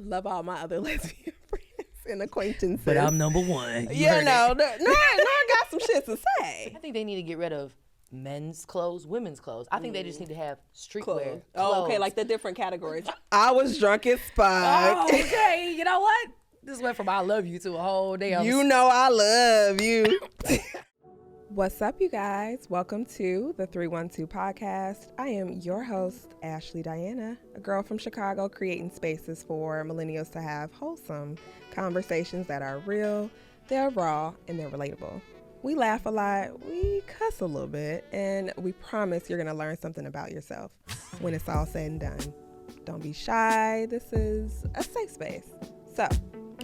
Love all my other lesbian friends and acquaintances. But I'm number one. Nora got some shit to say. I think they need to get rid of men's clothes, women's clothes. I think they just need to have streetwear. Oh, okay, like the different categories. I was drunk as fuck. Oh, okay. You know what? This went from I love you to a whole damn. You know I love you. What's up, you guys? Welcome to the 312 podcast. I am your host, Ashley Diana, a girl from Chicago creating spaces for millennials to have wholesome conversations that are real, they're raw, and they're relatable. We laugh a lot, we cuss a little bit, and we promise you're going to learn something about yourself when it's all said and done. Don't be shy. This is a safe space. So,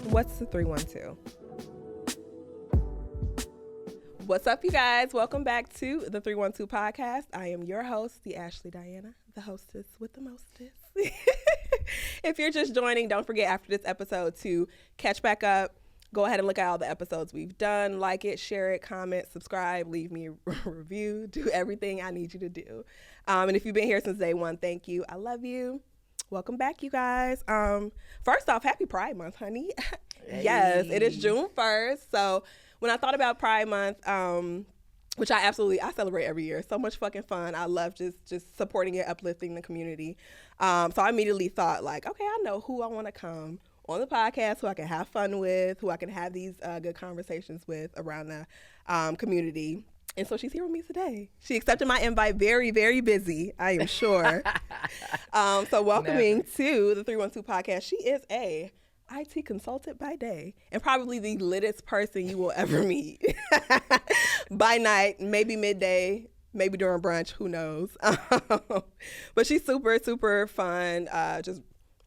what's the 312? What's up, you guys? Welcome back to the 312 podcast. I am your host, the Ashley Diana, the hostess with the mostest. If you're just joining, don't forget after this episode to catch back up. Go ahead and look at all the episodes we've done. Like it, share it, comment, subscribe, leave me a review. Do everything I need you to do. And if you've been here since day one, thank you. I love you. Welcome back, you guys. First off, happy Pride Month, honey. Hey. Yes, it is June 1st. So when I thought about Pride Month, which I celebrate every year. So much fucking fun. I love just supporting it, uplifting the community. So I immediately thought like, okay, I know who I want to come on the podcast, who I can have fun with, who I can have these good conversations with around the community. And so she's here with me today. She accepted my invite, very, very busy, I am sure. So welcoming to the 312 podcast. She is a IT consultant by day and probably the littest person you will ever meet. By night, maybe midday, maybe during brunch, who knows. But she's super, super fun, just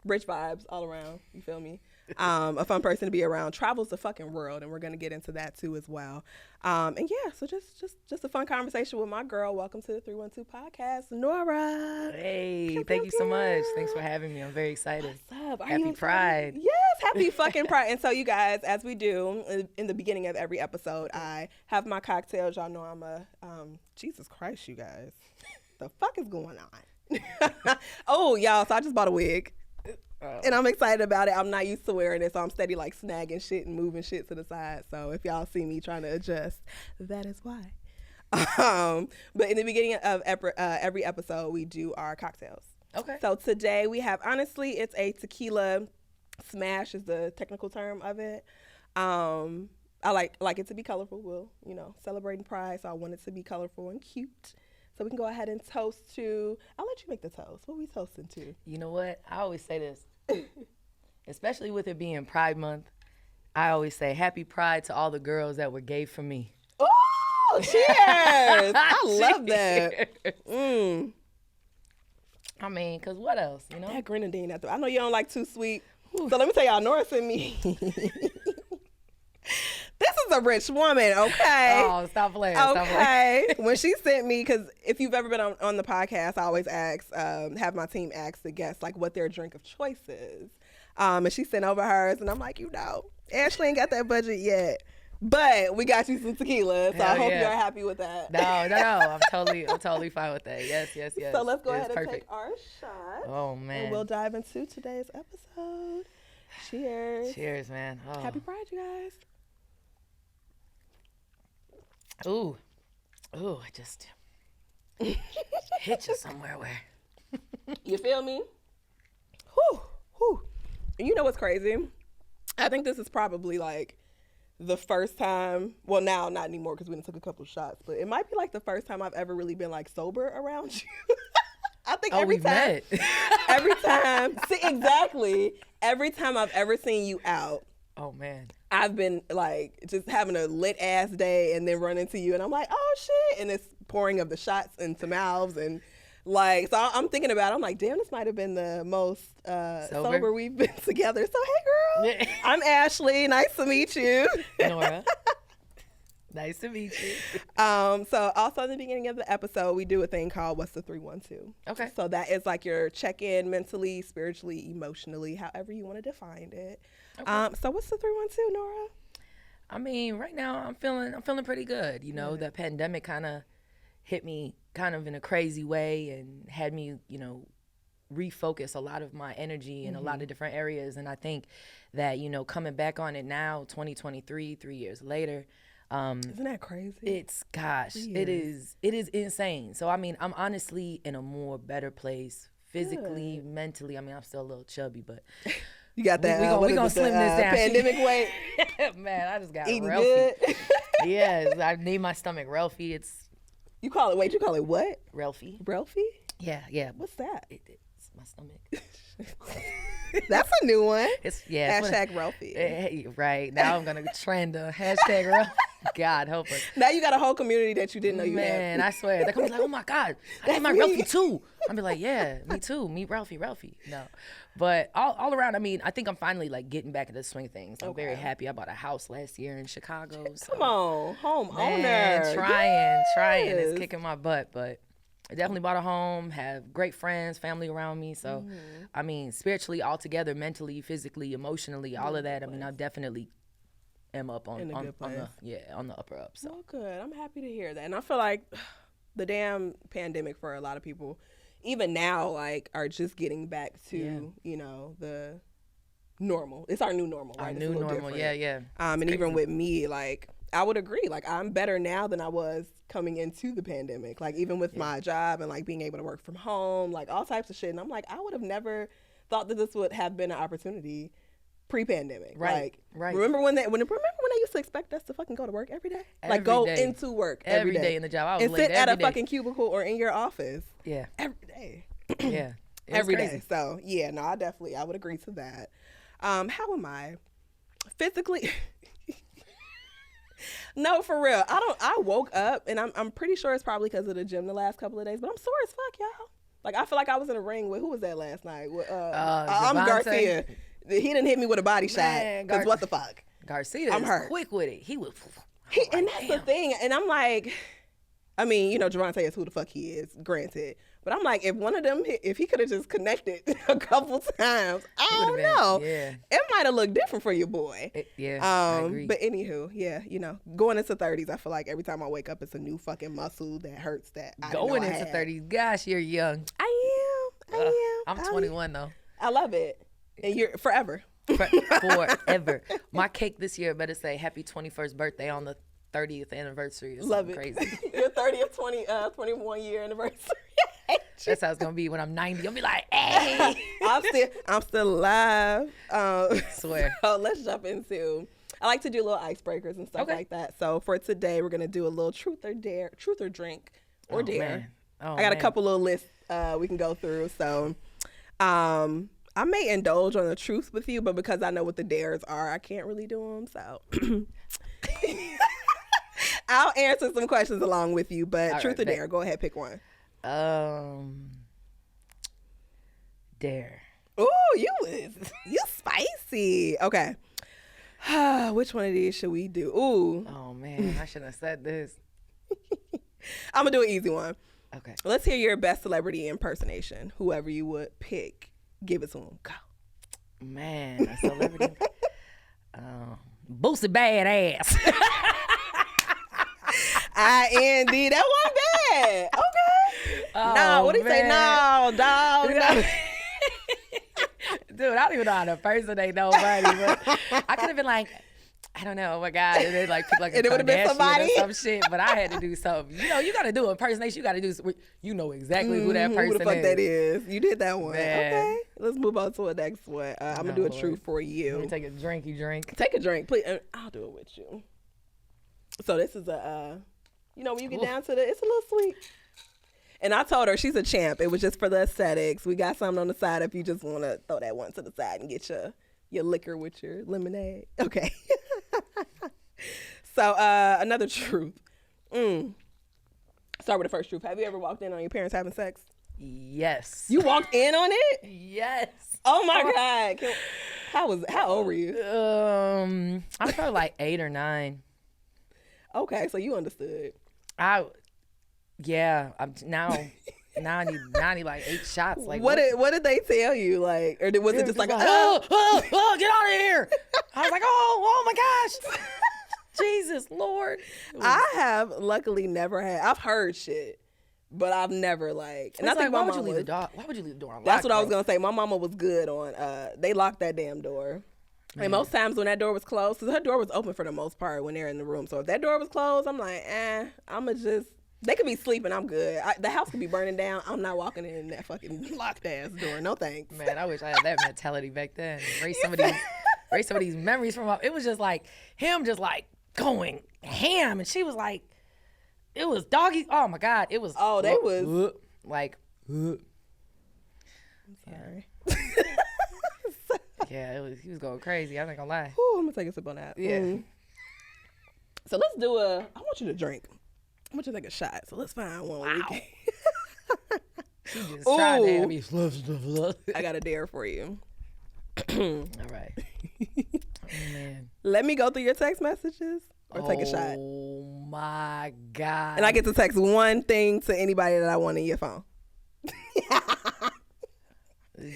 rich vibes all around, you feel me? A fun person to be around, travels the fucking world, and we're going to get into that too as well. And yeah, so just a fun conversation with my girl. Welcome to the 312 podcast, Nora. Hey, thank you so much. Thanks for having me. I'm very excited. What's up? Happy Pride. Yes, happy fucking Pride. And so you guys, as we do in the beginning of every episode, I have my cocktails. Y'all know I'm a, Jesus Christ, you guys. The fuck is going on? Oh, y'all, so I just bought a wig. And I'm excited about it. I'm not used to wearing it, so I'm steady like snagging shit and moving shit to the side. So if y'all see me trying to adjust, that is why. But in the beginning of every episode, we do our cocktails. Okay. So today we have, honestly, it's a tequila smash is the technical term of it. I like it to be colorful. We'll, celebrating Pride, so I want it to be colorful and cute. So we can go ahead and toast to, I'll let you make the toast. What are we toasting to? You know what? I always say this, especially with it being Pride Month, I always say happy Pride to all the girls that were gay for me. Oh, cheers. I love that. I mean, because what else, you know? That grenadine, I know you don't like too sweet. So let me tell y'all, Nora sent me. This is a rich woman, okay? Oh, stop playing. Okay. When she sent me, because if you've ever been on the podcast, I always ask, have my team ask the guests, like, what their drink of choice is. And she sent over hers, and I'm like, Ashley ain't got that budget yet. But we got you some tequila, so I hope you're happy with that. No. I'm totally fine with that. Yes. So let's go ahead and take our shot. Oh, man. And we'll dive into today's episode. Cheers. Cheers, man. Oh. Happy Pride, you guys. Ooh, I just hit you somewhere where. You feel me? Whew. And you know what's crazy? I think this is probably like the first time, well now not anymore because we done took a couple shots, but it might be like the first time I've ever really been like sober around you. I think every time, exactly, every time I've ever seen you out. Oh man. I've been like just having a lit ass day and then run into you and I'm like, oh shit. And it's pouring of the shots into mouths and like, so I'm thinking about it. I'm like, damn, this might have been the most sober we've been together. So hey girl, I'm Ashley. Nice to meet you. Nora. Nice to meet you. So also in the beginning of the episode, we do a thing called What's the 312? Okay. So that is like your check-in mentally, spiritually, emotionally, however you want to define it. Okay. So what's the 312, Nora? I mean, right now I'm feeling pretty good. The pandemic kind of hit me kind of in a crazy way and had me, refocus a lot of my energy in a lot of different areas. And I think that, you know, coming back on it now, 2023, 3 years later, isn't that crazy? It is insane. So, I mean, I'm honestly in a better place physically, mentally. I mean, I'm still a little chubby, but you got that. We gonna slim this down. Pandemic weight. Man, I just got eating Ralphie. good. Yes, I need my stomach Ralphie. You call it what? Ralphie. Ralphie? Yeah. What's that? It's my stomach. That's a new one. It's hashtag Ralphie. Right now, I'm gonna trend a hashtag Ralphie. God help us. Now you got a whole community that you didn't know you had. Man, I swear. They're gonna be like, oh my God, I need my Ralphie too. I'm be like, yeah, me too. Meet Ralphie. No. But all around, I mean, I think I'm finally like getting back into the swing of things. I'm very happy. I bought a house last year in Chicago. So. Come on, homeowner. Man, trying. It's kicking my butt, but I definitely bought a home, have great friends, family around me. So, I mean, spiritually, all together, mentally, physically, emotionally, all of that. I mean, I definitely am up on the upper up. So well, good. I'm happy to hear that. And I feel like the damn pandemic for a lot of people, even now, like, are just getting back to, you know, the normal. It's our new normal, right? Our new normal, yeah. And crazy. Even with me, like, I would agree. Like, I'm better now than I was coming into the pandemic. Like, even with my job and, like, being able to work from home, like, all types of shit. And I'm like, I would have never thought that this would have been an opportunity pre-pandemic. Right. Remember when they used to expect us to fucking go to work every day? Like, go into work every day in the job. I was and late sit at a day. fucking cubicle or in your office. Yeah. Every day. Yeah. Every day. So, yeah, no, I would agree to that. How am I? Physically... No, for real. I woke up and I'm pretty sure it's probably because of the gym the last couple of days, but I'm sore as fuck, y'all. Like, I feel like I was in a ring with, who was that last night? With, I'm Garcia. He didn't hit me with a body shot. Because what the fuck? Garcia I'm is hurt. Quick with it. And that's the thing. And I'm like, I mean, you know, Javante is who the fuck he is, granted. But I'm like, if one of them, if he could have just connected a couple times, I don't know. Yeah. It might have looked different for your boy. I agree. But anywho, yeah, you know, going into 30s, I feel like every time I wake up, it's a new fucking muscle that hurts that I didn't know I had. 30s, gosh, you're young. I am. I'm 21 though. I love it. And you're forever. Forever. My cake this year better say happy 21st birthday on the 30th anniversary. Love it. Crazy. Your 30th, 21 year anniversary. That's how it's gonna be when I'm 90. I'll be like, hey. I'm still alive. Swear. So let's jump into. I like to do little icebreakers and stuff like that. So for today, we're gonna do a little truth or drink or dare. I got a couple little lists we can go through. So, I may indulge on the truth with you, but because I know what the dares are, I can't really do them. So. I'll answer some questions along with you, but all truth or dare, go ahead, pick one. Dare. Ooh, you spicy. Okay. Which one of these should we do? Ooh. Oh man, I shouldn't have said this. I'm gonna do an easy one. Okay. Let's hear your best celebrity impersonation. Whoever you would pick, give it to them. Go. Man, a celebrity. Boosie Badass. IND. That wasn't bad. Okay. No, what do you say? No, dog. No. Dude, I don't even know how to impersonate nobody, but I could have been like, I don't know, oh my God, and then like pick like a Kardashian or some shit, but I had to do something. You know, you got to do impersonation. You got to do, you know exactly who that person is. Who the fuck that is. You did that one. Man. Okay. Let's move on to the next one. I'm going to do a truth for you. Let me take a drink. Take a drink, please. I'll do it with you. So this is a, you know, when you get down to it's a little sweet. And I told her she's a champ. It was just for the aesthetics. We got something on the side if you just want to throw that one to the side and get your liquor with your lemonade. Okay. So another truth. Start with the first truth. Have you ever walked in on your parents having sex? Yes. You walked in on it? Yes. Oh my God. How old were you? I'm probably like 8 or 9. Okay, so you understood. I'm now I need like 8 shots. Like what did they tell you? Like, or was it just like, get out of here? I was like, oh my gosh. Jesus Lord. I have luckily never had. I've heard shit, But I've never like. And it's I think like, my why would you mom leave was, the door? Why would you leave the door unlocked? That's what I was bro? gonna say. My mama was good on. They locked that damn door. And most times when that door was closed, because her door was open for the most part when they're in the room. So if that door was closed, I'm like, I'ma just. They could be sleeping. I'm good. The house could be burning down. I'm not walking in that fucking locked ass door. No thanks. Man, I wish I had that mentality back then. Erase some of these memories from my. It was just like him, just like going ham, and she was like, it was doggy. Oh my God, it was. Oh, they was like. I'm sorry. Yeah, he was going crazy. I'm not gonna lie. Ooh, I'm gonna take a sip on that. Yeah. So let's do I want you to drink. I want you to take a shot. So let's find one. Wow. We can. She just tried to have me. I got a dare for you. All right. Oh man. Let me go through your text messages or take a shot. Oh my God. And I get to text one thing to anybody that I want in your phone.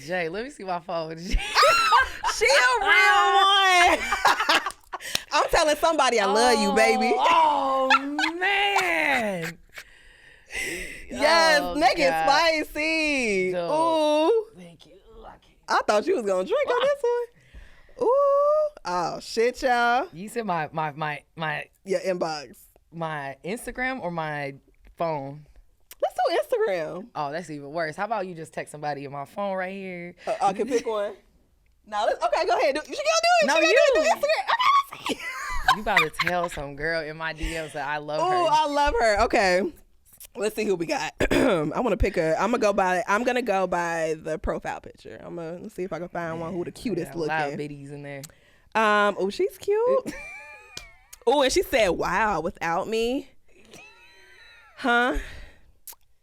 Jay, let me see my phone. She a real one. I'm telling somebody I love you, baby. Oh man. Yes, make it spicy. Dude. Ooh. Thank you. I thought you was gonna drink on this one. Ooh. Oh shit, y'all. You said my Your inbox. my Instagram or my phone? Let's do Instagram. Oh, that's even worse. How about you just text somebody on my phone right here? I can pick one. No, okay, go ahead. You should go do it. No, you. you. Do Instagram. Okay, let's see. You about to tell some girl in my DMs that I love her. Oh, I love her. Okay. Let's see who we got. I want to pick I'm gonna go by the profile picture. Let's see if I can find one who the cutest looking. A lot of biddies in there. Oh, she's cute. Oh, and she said, "Wow, without me, huh?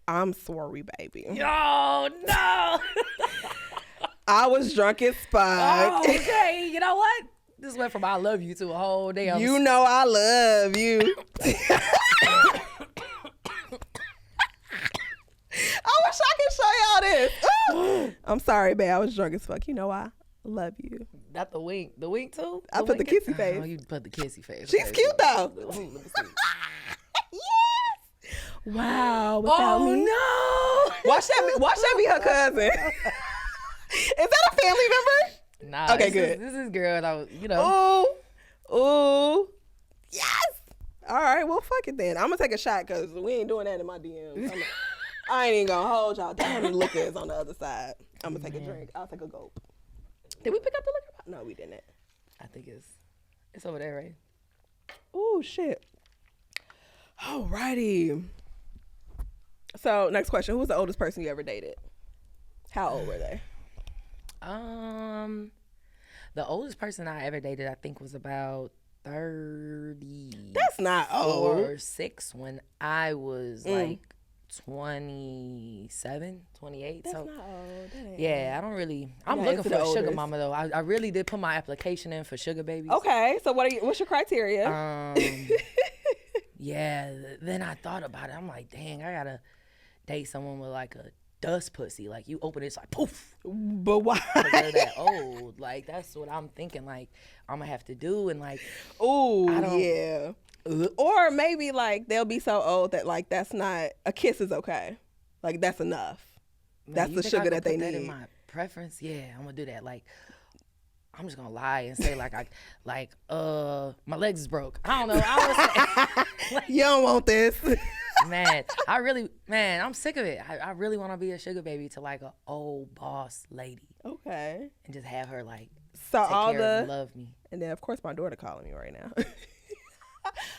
I'm sorry, baby. Oh no! I was drunk as fuck. Oh, okay, you know what? This went from I love you to a whole damn. You know I love you." I wish I could show y'all this. I'm sorry, babe. I was drunk as fuck. You know I love you. Not the wink. The wink too? I put the kissy face. Oh, you put the kissy face. She's Okay, cute though. Let me see. Yes. Wow. Without me. Oh Watch that be her cousin. Is that a family member? no! Nah. Okay, this good. This is girl. I was, you know. Ooh. Yes. All right. Well, fuck it then. I'm gonna take a shot because we ain't doing that in my DMs. I ain't even gonna hold y'all. Damn, the liquor is on the other side. I'm gonna take a drink. I'll take a gulp. Did we pick up the liquor? No, we didn't. I think it's over there, right? Oh shit. Alrighty. So next question: who was the oldest person you ever dated? How old were they? The oldest person I ever dated, I think, was about 30. That's not old. Or 6 when I was like 27, 28. That's so not old. That ain't yeah, I don't really. I'm not looking into for the a sugar oldest. mama though. I really did put my application in for sugar babies. Okay, so what's your criteria? Yeah. Then I thought about it. I'm like, dang, I gotta date someone with like a dust pussy. Like you open it, it's like poof. But why? Because they're that old. Like that's what I'm thinking. Like I'm gonna have to do and like. Oh don't- yeah. Or maybe like they'll be so old that like that's not a kiss is okay. Like that's enough. Man, That's you the think I sugar could that they put that need. in my preference, yeah, I'm gonna do that. Like, I'm just gonna lie and say like my legs is broke. I don't know. I was like, You don't want this. man, I'm sick of it. I really want to be a sugar baby to like an old boss lady Okay. and just have her like So take all care of the and love me. and then of course my daughter calling me right now.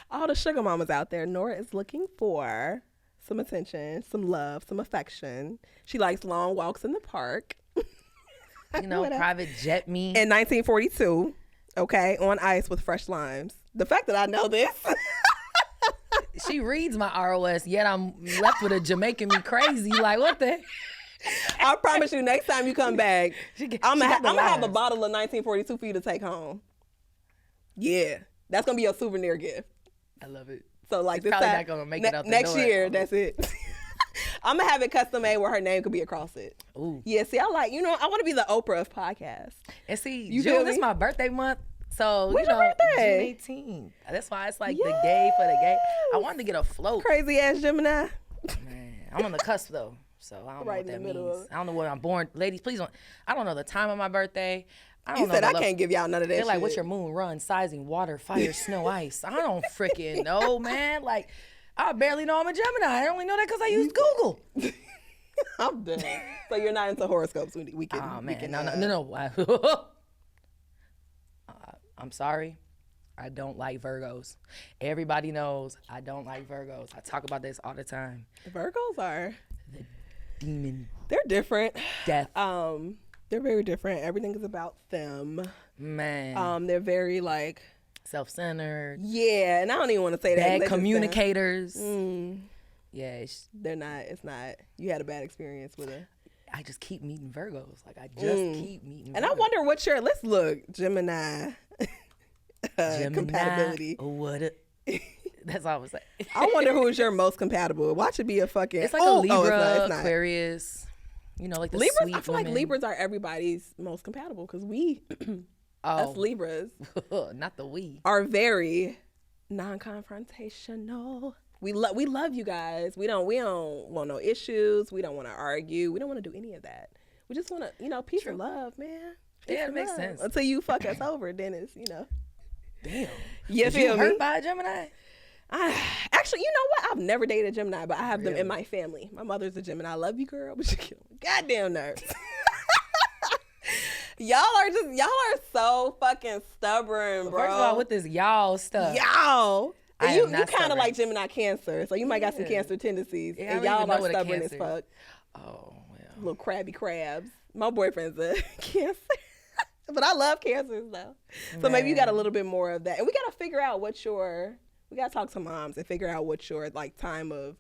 All the sugar mamas out there, Nora is looking for some attention, some love, some affection. She likes long walks in the park. You know, private jet me. In 1942, okay, on ice with fresh limes. The fact that I know this. She reads my ROS, yet I'm left with a Jamaican me crazy. Like, what the? I promise you, next time you come back, I'm gonna have a limes. bottle of 1942 for you to take home. Yeah, that's gonna be your souvenir gift. I love it. So like It's this probably time, not gonna make it out the next door. year, that's it. I'm gonna have it custom made where her name could be across it. Ooh. Yeah, see, I want to be the Oprah of podcasts. And see, You feel June is me? my birthday month. So, When's you your know, birthday? June 18th. That's why it's like the gay for the gay. I wanted to get a float. Crazy ass Gemini. Man, I'm on the cusp though, so I don't know what that means. I don't know when I'm born. Ladies, please don't. I don't know the time of my birthday. I don't know. I can't give y'all none of that. They're like, what's your moon, run, sizing, water, fire, snow, ice? I don't freaking know, man. Like, I barely know I'm a Gemini. I only know that because I use Google. I'm done. So you're not into horoscopes? We can. Oh man, no. I'm sorry. I don't like Virgos. Everybody knows I don't like Virgos. I talk about this all the time. Virgos are the demon. They're different. Death. They're very different. Everything is about them. Man. They're very like self-centered. Yeah, and I don't even want to say that. Bad communicators. Yeah, they're not. It's not. You had a bad experience with it. I just keep meeting Virgos. Like I just keep meeting. And Virgos. I wonder what your. Let's look, Gemini. Compatibility. What? That's all I was saying. I wonder who is your most compatible. Watch it be a fucking. It's like a Libra, it's not. Aquarius. You know, like the Libras. Sweet I feel women. like Libras are everybody's most compatible because we, us Libras, not the we, are very non-confrontational. We love you guys. We don't want no issues. We don't want to argue. We don't want to do any of that. We just want to, peace and love, man. Peace it makes sense. Until you fuck us over, then it's, Damn. You Was feel you hurt by a Gemini? Actually, you know what? I've never dated a Gemini, but I have them in my family. My mother's a Gemini. I love you, girl, but you kill me. Goddamn nerves. Y'all are so fucking stubborn, bro. First of all, with this y'all stuff. Y'all. You kind of like Gemini Cancer, so you might got some Cancer tendencies. Yeah, and y'all are stubborn as fuck. Oh, well. Little crabby crabs. My boyfriend's a Cancer. But I love Cancers, though. So maybe you got a little bit more of that. And we got to figure out we got to talk to moms and figure out what your, like, time of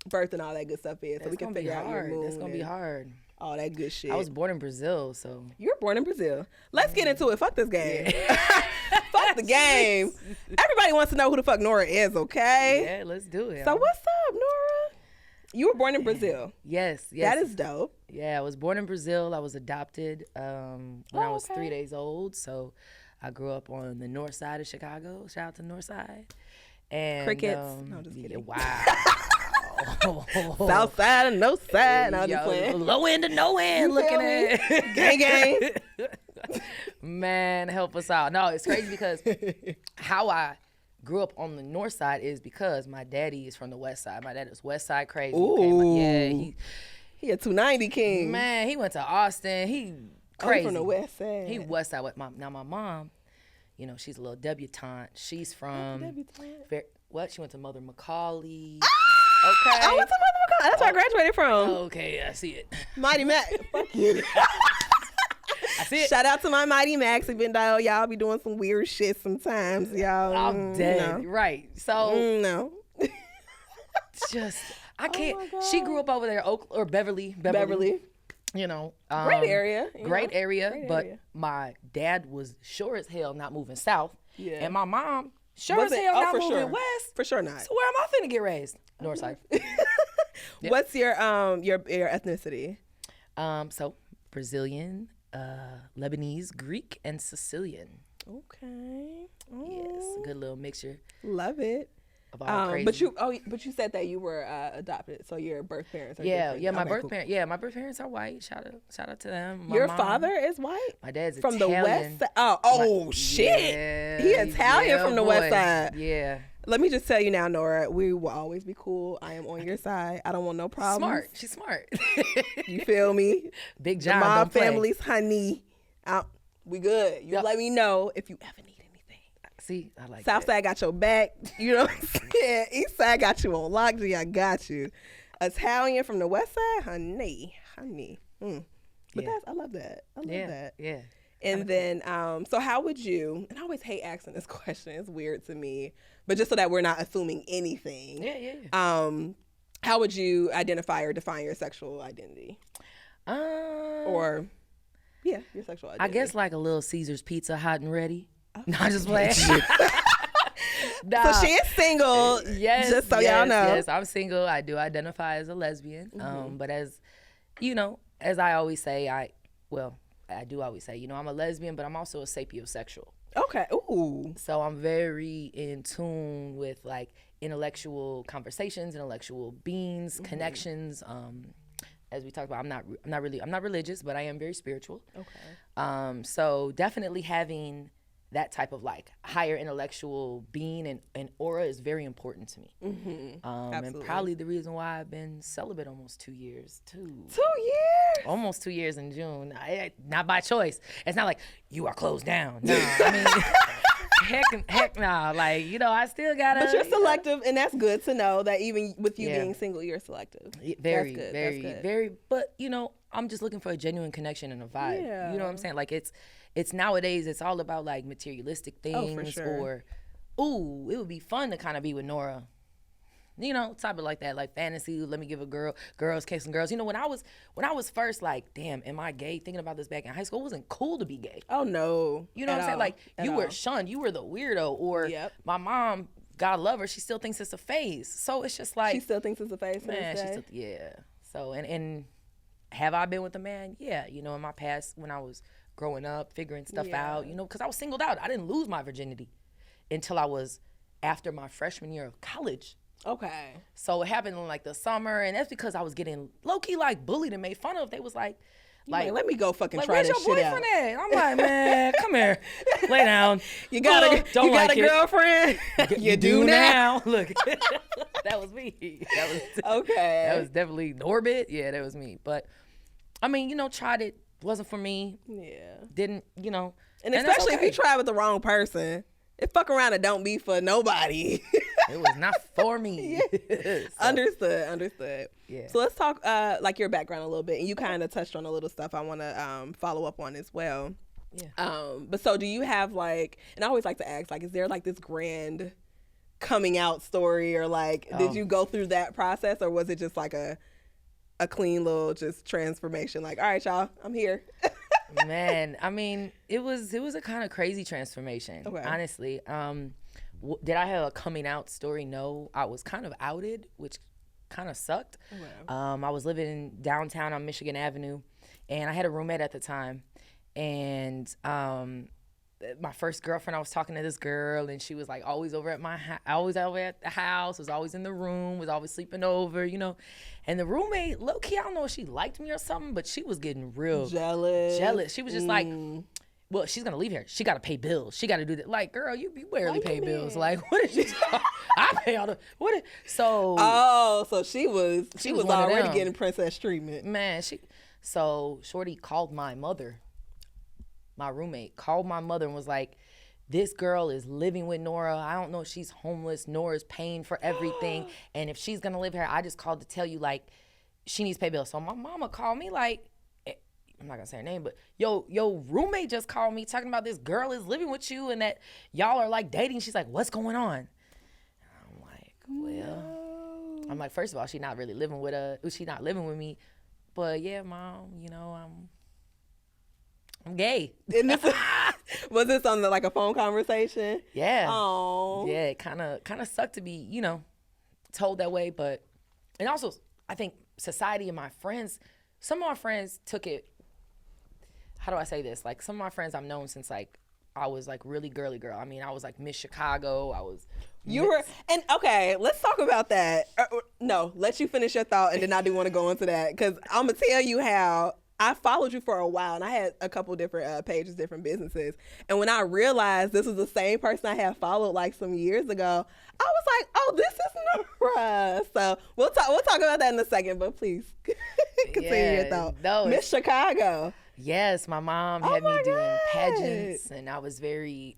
birth and all that good stuff is. So we can figure out your moon. That's going to be hard. All that good shit. I was born in Brazil, so. You were born in Brazil. Let's get into it. Fuck this game. Yeah. Fuck the game. Everybody wants to know who the fuck Nora is, okay? Yeah, let's do it. So what's up, Nora? You were born in Brazil. Yes. That is dope. Yeah, I was born in Brazil. I was adopted when I was 3 days old. So I grew up on the north side of Chicago. Shout out to North Side. And Crickets. No, just kidding. Wow. South side and no side. No, just playing. Low end to no end. Looking at gang. Man, help us out. No, it's crazy because how I grew up on the north side is because my daddy is from the west side. My dad is west side crazy. Ooh. He a 290 king. Man, he went to Austin. He crazy. From the west side. He west side. Now my mom, she's a little debutante. She's from she went to Mother Macaulay. Okay. I went to Mother Macaulay. That's where I graduated from. Okay, I see it. Mighty Mac. Fuck you. I see it. Shout out to my Mighty Macs, even though y'all be doing some weird shit sometimes, y'all. I'm dead. Right. So no. I can't. She grew up over there, Beverly. Great area. Great area. But my dad was sure as hell not moving south. Yeah. And my mom sure as hell not moving west. For sure not. So where am I finna get raised? North side. Yep. What's your ethnicity? So Brazilian, Lebanese, Greek, and Sicilian. Okay. Yes, a good little mixture. Love it. Of all crazy. But you said that you were adopted, so your birth parents are different. My birth parents are white. Shout out to them. Your father is white? My dad's from Italian. The west side. Shit. Yeah, he Italian from the west side. Yeah. Let me just tell you now, Nora, we will always be cool. I am on your side. I don't want no problems. Smart. She's smart. You feel me? Big John. My family's honey. We good. You let me know if you ever need anything. See, I like Southside got your back. You know what I'm saying? Eastside got you on lock. I got you. Italian from the west side, honey. But I love that. I love that. Yeah. And then, so how would you, and I always hate asking this question, it's weird to me, but just so that we're not assuming anything. Yeah. How would you identify or define your sexual identity? Your sexual identity. I guess like a little Caesar's pizza, hot and ready. Oh. No, I'm just playing. Nah. So she is single, just so y'all know. Yes, I'm single. I do identify as a lesbian. But as, as I always say, I do always say, I'm a lesbian, but I'm also a sapiosexual. Okay. Ooh. So I'm very in tune with like intellectual conversations, intellectual beings, connections. As we talked about, I'm not religious, but I am very spiritual. Okay. So definitely having that type of like higher intellectual being and aura is very important to me. And probably the reason why I've been celibate almost 2 years too. 2 years? Almost 2 years in June. Not by choice. It's not like you are closed down. No, I mean, heck no. Like, I still gotta. But you're selective, and that's good to know that even with you being single, you're selective. Very, that's good. very, that's good. very. But I'm just looking for a genuine connection and a vibe. Yeah. You know what I'm saying? Like it's nowadays it's all about like materialistic things, for sure. or it would be fun to kind of be with Nora. Type of like that, like fantasy. Let me give a girls kissing girls. When I was first like, damn, am I gay? Thinking about this back in high school, it wasn't cool to be gay. Oh no. You know what I'm saying? Like you were shunned. You were the weirdo. Or my mom, God love her, she still thinks it's a phase. So it's just like she still thinks it's a phase. Man, yeah. So and have I been with a man? Yeah. In my past when I was growing up, figuring stuff out. Because I was singled out. I didn't lose my virginity until I was after my freshman year of college. Okay. So it happened in like the summer, and that's because I was getting low-key like bullied and made fun of. They was like let me go fucking try this shit out. Where's your boyfriend at? I'm like, man, come here, lay down. You got a girlfriend? You do now. Look, that was me. Okay. That was definitely Norbit. Yeah, that was me. But I mean, tried it. Wasn't for me. Yeah. Didn't, And especially if you try with the wrong person. It fuck around and don't be for nobody. It was not for me. So. Understood. Yeah. So let's talk like your background a little bit. And you kind of touched on a little stuff I want to follow up on as well. Yeah. But so do you have like, and I always like to ask, like, is there like this grand coming out story, or like, did you go through that process, or was it just like a clean little just transformation? Like, all right, y'all, I'm here. Man, I mean, it was a kind of crazy transformation, honestly. Did I have a coming out story? No, I was kind of outed, which kind of sucked. I was living downtown on Michigan Avenue, and I had a roommate at the time, and my first girlfriend, I was talking to this girl, and she was like always over at always over at the house, was always in the room, was always sleeping over, And the roommate, low key, I don't know if she liked me or something, but she was getting real jealous. She was just like, well, she's gonna leave here. She gotta pay bills. She gotta do that. Like, girl, you barely pay bills. Like, what did you talk? I pay all the so. Oh, so she was already getting princess treatment. Man, so Shorty called my mother. My roommate called my mother and was like, this girl is living with Nora. I don't know if she's homeless. Nora's paying for everything. And if she's going to live here, I just called to tell you, like, she needs to pay bills. So my mama called me like, I'm not going to say her name, but yo roommate just called me talking about this girl is living with you and that y'all are like dating. She's like, what's going on? I'm like, well, I'm like, first of all, she's not really living with me. But yeah, Mom, I'm gay. And this was this on like a phone conversation? Yeah. Oh. Yeah, it kind of sucked to be, told that way, but and also I think society and my friends, some of my friends took it. How do I say this? Like some of my friends I've known since like I was like really girly girl. I mean, I was like Miss Chicago. And okay, let's talk about that. No, let you finish your thought, and then I do want to go into that because I'm gonna tell you how. I followed you for a while, and I had a couple different pages, different businesses. And when I realized this was the same person I had followed like some years ago, I was like, "Oh, this is Nora." So we'll talk about that in a second. But please continue your thought. No, Miss Chicago. Yes, my mom had me doing pageants, and I was very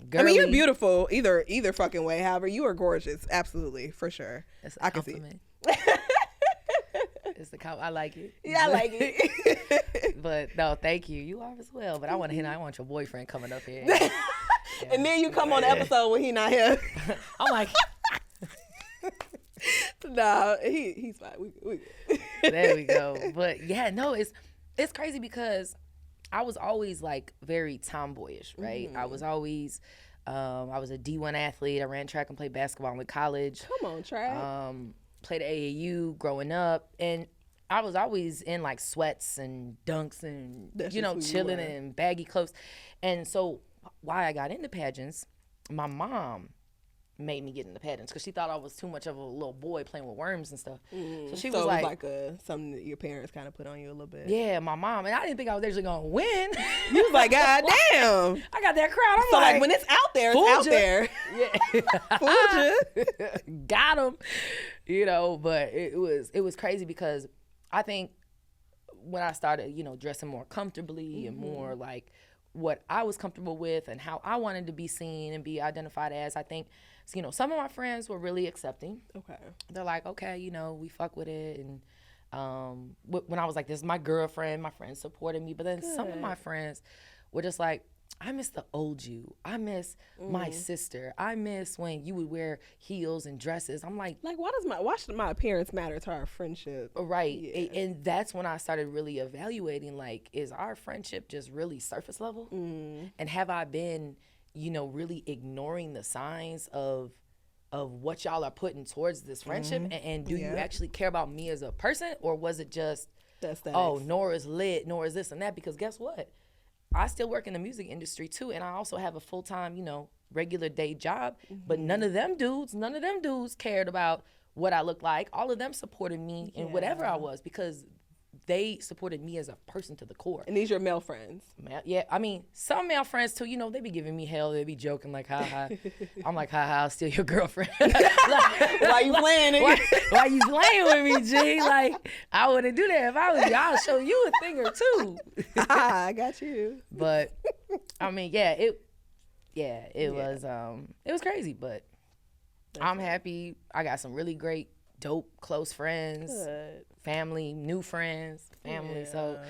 girly. I mean, you're beautiful either fucking way. However, you are gorgeous, absolutely, for sure. I can see. It's the I like it. Yeah, I like it. But no, thank you. You are as well. But I want your boyfriend coming up here. And then you come on the episode when he not here. I'm like, no, he's fine. We there we go. But yeah, no, it's crazy because I was always like very tomboyish, right? I was always I was a D1 athlete. I ran track and played basketball in college. Come on, track. Played AAU growing up, and I was always in like sweats and dunks and, chilling in baggy clothes. And so why I got into pageants, my mom made me get into pageants because she thought I was too much of a little boy playing with worms and stuff. So she was like something that your parents kind of put on you a little bit. Yeah, my mom. And I didn't think I was actually going to win. You was like, God damn. I got that crowd. I'm so like when it's out there, it's out there. Yeah. Fooled you. Got him. But it was crazy because I think when I started, dressing more comfortably and more like what I was comfortable with and how I wanted to be seen and be identified as, I think, some of my friends were really accepting. Okay. They're like, okay, we fuck with it. And when I was like, this is my girlfriend, my friends supported me. But then some of my friends were just like, I miss the old you. I miss my sister. I miss when you would wear heels and dresses. I'm like, why should my appearance matter to our friendship? Right. Yeah. And that's when I started really evaluating, like, is our friendship just really surface level? And have I been, really ignoring the signs of what y'all are putting towards this friendship? And do you actually care about me as a person? Or was it just, Nora's lit, Nora's this and that? Because guess what? I still work in the music industry too, and I also have a full-time, regular day job. But none of them dudes cared about what I looked like. All of them supported me in whatever I was because they supported me as a person to the core. And these are male friends? Yeah, I mean, some male friends too, they be giving me hell. They be joking like, ha ha. I'm like, ha ha, I'll steal your girlfriend. Why you playing it? Why you playing with me, G? Like, I wouldn't do that if I was you. I'll show you a thing or two. I got you. But, I mean, it was crazy, but I'm happy. I got some really great, dope, close friends. Good. Family, new friends, family. So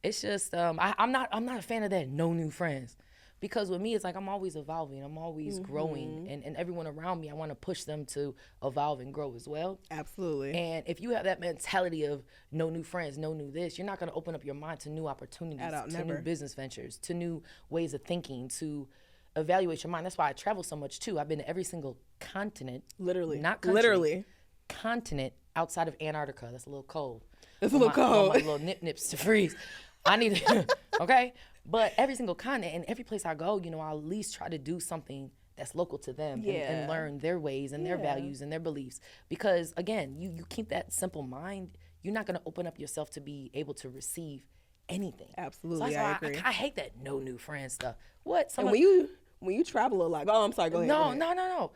it's just I'm not a fan of that no new friends, because with me it's like I'm always evolving, I'm always growing, and everyone around me I want to push them to evolve and grow as well. Absolutely. And if you have that mentality of no new friends, no new this, you're not going to open up your mind to new opportunities, new business ventures, to new ways of thinking, to evaluate your mind. That's why I travel so much too. I've been to every single continent, literally, not country, continent outside of Antarctica. That's a little cold. It's a little cold. My little nips to freeze. I need to, okay? But every single continent and every place I go, I'll at least try to do something that's local to them and learn their ways and their values and their beliefs. Because again, you keep that simple mind, you're not going to open up yourself to be able to receive anything. Absolutely, so I agree. I hate that no new friend stuff. What? And when you travel a lot, I'm sorry, go ahead. No.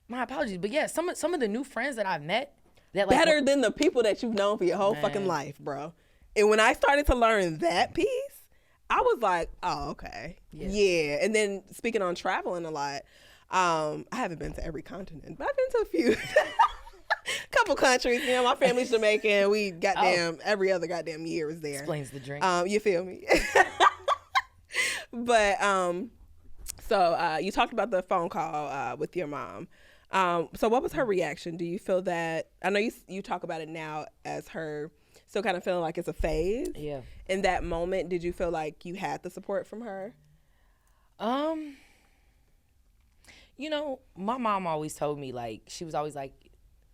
My apologies, but yeah, some of the new friends that I've met, that better than the people that you've known for your whole fucking life, bro. And when I started to learn that piece, I was like, oh, okay, yeah. And then speaking on traveling a lot, I haven't been to every continent, but I've been to a few, couple countries. My family's Jamaican. We every other goddamn year is there. Explains the drink. You feel me? But so you talked about the phone call with your mom. So what was her reaction? Do you feel that, I know you talk about it now as her still kind of feeling like it's a phase. Yeah. In that moment, did you feel like you had the support from her? My mom always told me, like, she was always like,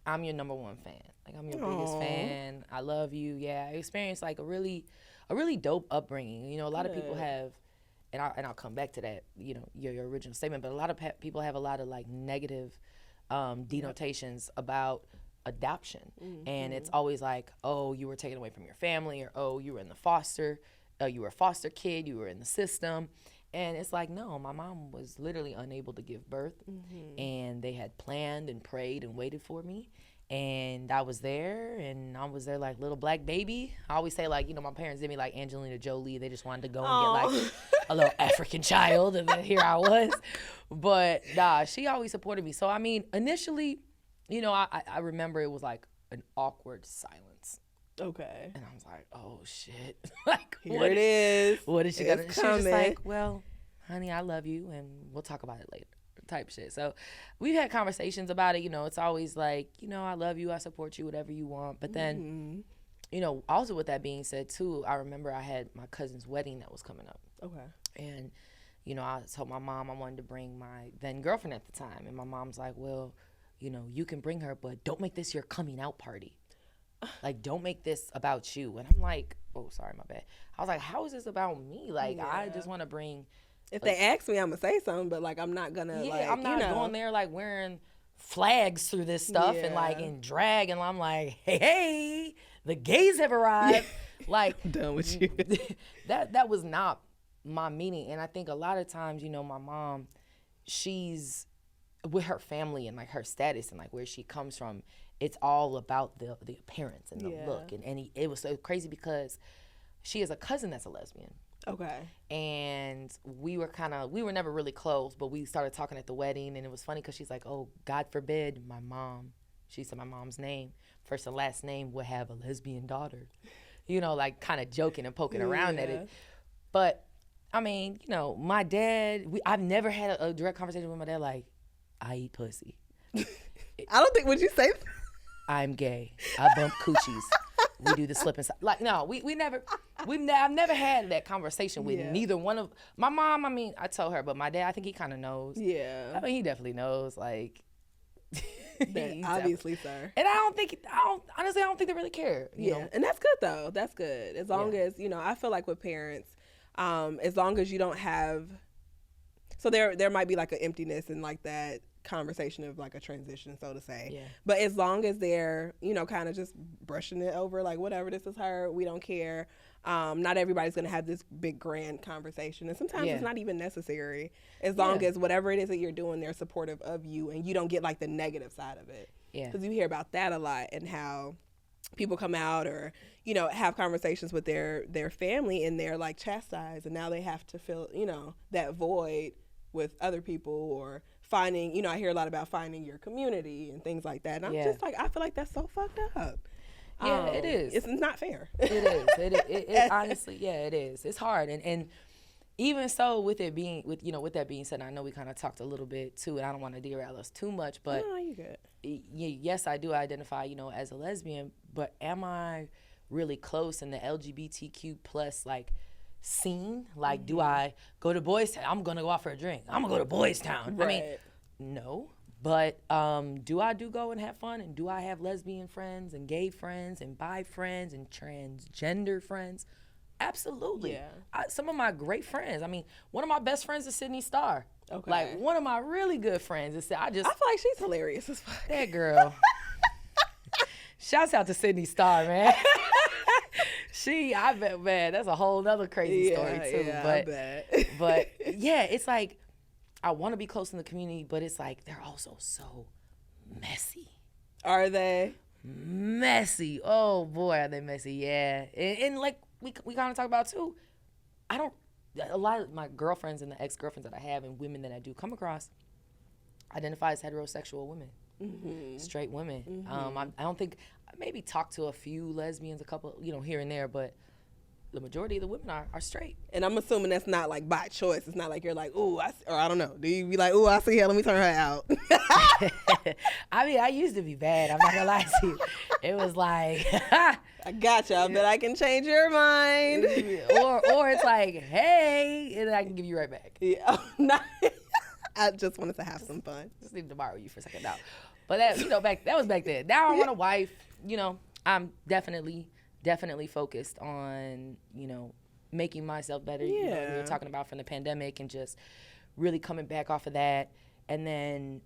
I'm your number one fan. Like, I'm your biggest fan. I love you. Yeah. I experienced like a really dope upbringing. A lot of people have, and I'll come back to that, your original statement, but a lot of people have a lot of like negative denotations about adoption. And it's always like, oh, you were taken away from your family, or oh, you were in the you were a foster kid, you were in the system. And it's like, no, my mom was literally unable to give birth, and they had planned and prayed and waited for me. And I was there like little black baby. I always say, like, my parents did me like Angelina Jolie. They just wanted to go and get like a little African child, and then here I was. But nah, she always supported me. So I mean, initially, I remember it was like an awkward silence. Okay. And I was like, oh shit. Like, here it is. What is she gonna? She was just like, well, honey, I love you, and we'll talk about it later. Type shit. So we've had conversations about it. It's always like, I love you, I support you, whatever you want. But then, also with that being said too, I remember I had my cousin's wedding that was coming up. Okay. And, I told my mom I wanted to bring my then girlfriend at the time. And my mom's like, well, you can bring her, but don't make this your coming out party. Like, don't make this about you. And I'm like, oh, sorry, my bad. I was like, how is this about me? Like, I just want to bring. If they ask me, I'm gonna say something, but like I'm not gonna. Yeah, I'm not going there like wearing flags through this stuff and like in drag, and I'm like, hey, the gays have arrived. Like, I'm done with you. that was not my meaning. And I think a lot of times, you know, my mom, she's with her family and like her status and like where she comes from. It's all about the appearance and the look, and it was so crazy because she has a cousin that's a lesbian. Okay. And we were never really close, but we started talking at the wedding, and it was funny because she's like, oh, God forbid she said my mom's name, first and last name, would have a lesbian daughter. You know, like kind of joking and poking around at it. But, I mean, you know, my dad, I've never had a direct conversation with my dad like, I eat pussy. I don't think, would you say that? I'm gay. I bump coochies. We do the slip and slide. Like, no, I've never had that conversation with neither one of my mom. I mean, I told her, but my dad, I think he kind of knows. Yeah. I mean, he definitely knows. Like, obviously, sir. And honestly, I don't think they really care. You know? And that's good though. That's good. As long as, you know, I feel like with parents, as long as you don't have, so there might be like an emptiness and like that conversation of like a transition, so to say. Yeah. But as long as they're, you know, kind of just brushing it over, like whatever, this is her, we don't care. Not everybody's gonna have this big grand conversation, and sometimes it's not even necessary. As long as whatever it is that you're doing, they're supportive of you, and you don't get like the negative side of it. Yeah. Because you hear about that a lot, and how people come out or, you know, have conversations with their family, and they're like chastised, and now they have to fill, you know, that void with other people, or finding, you know, I hear a lot about finding your community and things like that. And I'm just like, I feel like that's so fucked up. Yeah, it is. It's not fair. It is. It honestly, it is. It's hard. And even so, with that being said, I know we kind of talked a little bit too, and I don't want to derail us too much, but no, you good. Yes, I do identify, you know, as a lesbian, but am I really close in the LGBTQ plus like scene? Like, do I go to Boys Town? I'm gonna go out for a drink. I'm gonna go to Boys Town. Right. I mean, no, but do I go and have fun? And do I have lesbian friends and gay friends and bi friends and transgender friends? Absolutely. Yeah. Some of my great friends. I mean, one of my best friends is Sydney Starr. Okay. Like, one of my really good friends is I feel like she's hilarious as fuck. That girl. Shouts out to Sydney Starr, man. I bet, man, that's a whole nother crazy story too. Yeah, but, I bet. But yeah, it's like, I want to be close in the community, but it's like, they're also so messy. Are they? Messy. Oh boy, are they messy. Yeah. And like we kind of talk about too, a lot of my girlfriends and the ex-girlfriends that I have and women that I do come across identify as heterosexual women. Mm-hmm. Straight women. Mm-hmm. I don't think, I maybe talked to a few lesbians, a couple, you know, here and there, but the majority of the women are straight. And I'm assuming that's not like by choice. It's not like you're like, ooh, or I don't know. Do you be like, ooh, I see her, let me turn her out? I mean, I used to be bad. I'm not gonna lie to you. It was like, I gotcha. I bet I can change your mind. or it's like, hey, and I can give you right back. Yeah. I just wanted to have some fun. Just need to borrow you for a second now. But that, you know, that was back then. Now I want a wife. You know, I'm definitely focused on, you know, making myself better. Yeah. You know, we were talking about from the pandemic and just really coming back off of that, and then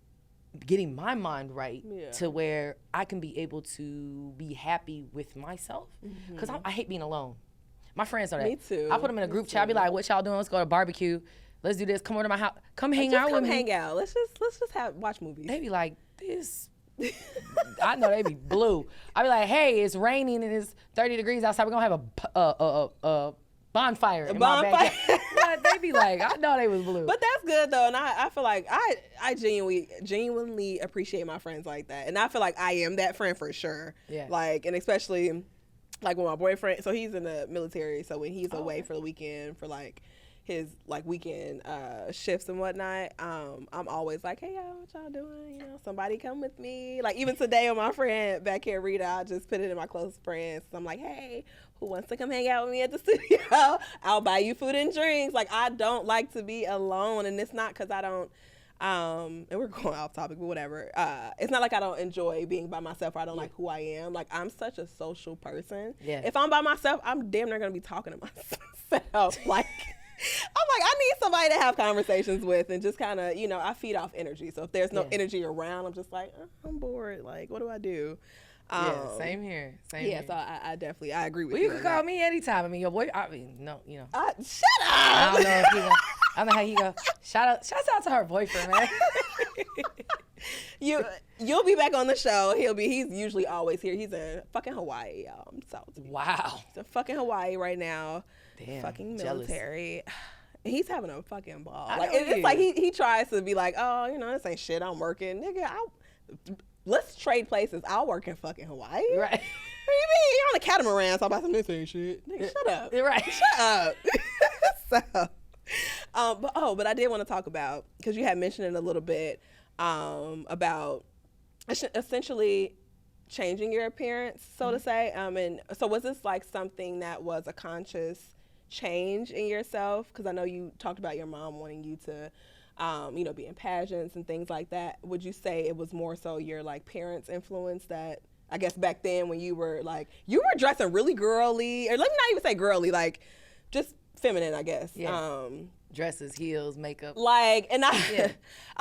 getting my mind right to where I can be able to be happy with myself. Because I hate being alone. My friends know that. Me too. I put them in a group chat. I be like, what y'all doing? Let's go to a barbecue. Let's do this. Come over to my house. Come hang out with me. Hang out. Let's just watch movies. They be like, this. I know they be blue. I be like, hey, it's raining and it's 30 degrees outside. We're gonna have a bonfire. My backyard. They be like, I know they was blue. But that's good though, and I feel like I genuinely appreciate my friends like that, and I feel like I am that friend for sure. Yeah. Like, and especially like when my boyfriend, so he's in the military, so when he's away for the weekend for like his like weekend shifts and whatnot, I'm always like, hey y'all, what y'all doing? You know, somebody come with me. Like even today on my friend back here, Rita, I just put it in my close friends. So I'm like, hey, who wants to come hang out with me at the studio? I'll buy you food and drinks. Like I don't like to be alone, and it's not because I don't And we're going off topic, but whatever. It's not like I don't enjoy being by myself or I don't like who I am. Like, I'm such a social person. Yeah. If I'm by myself, I'm damn near going to be talking to myself. Like, I'm like, I need somebody to have conversations with and just kind of, I feed off energy. So if there's no energy around, I'm just like, I'm bored. Like, what do I do? Yeah, same here. Same here. So I definitely, I agree with well, you. You can call me anytime. I mean, your boy, no, Shut up! I don't know if he go. I don't know how he go. Shouts out to her boyfriend, man. You'll be back on the show. He's usually always here. He's in fucking Hawaii, y'all. I'm salty. Wow. He's in fucking Hawaii right now. Damn. Fucking Jealous. military. He's having a fucking ball. Like, know it's like he tries to be like, oh, this ain't shit. I'm working, nigga. Let's trade places. I'll work in fucking Hawaii. Right. What do you mean? You're on a catamaran talking about some this ain't shit. Nigga, shut up. Right. Shut up. But I did want to talk about, because you had mentioned it a little bit, about essentially changing your appearance, so to say. And so was this like something that was a conscious change in yourself? Because I know you talked about your mom wanting you to be in pageants and things like that. Would you say it was more so your like parents' influence that, I guess back then when you were dressing really girly, or let me not even say girly, like just feminine, I guess. Yeah. Dresses, heels, makeup. Like, and I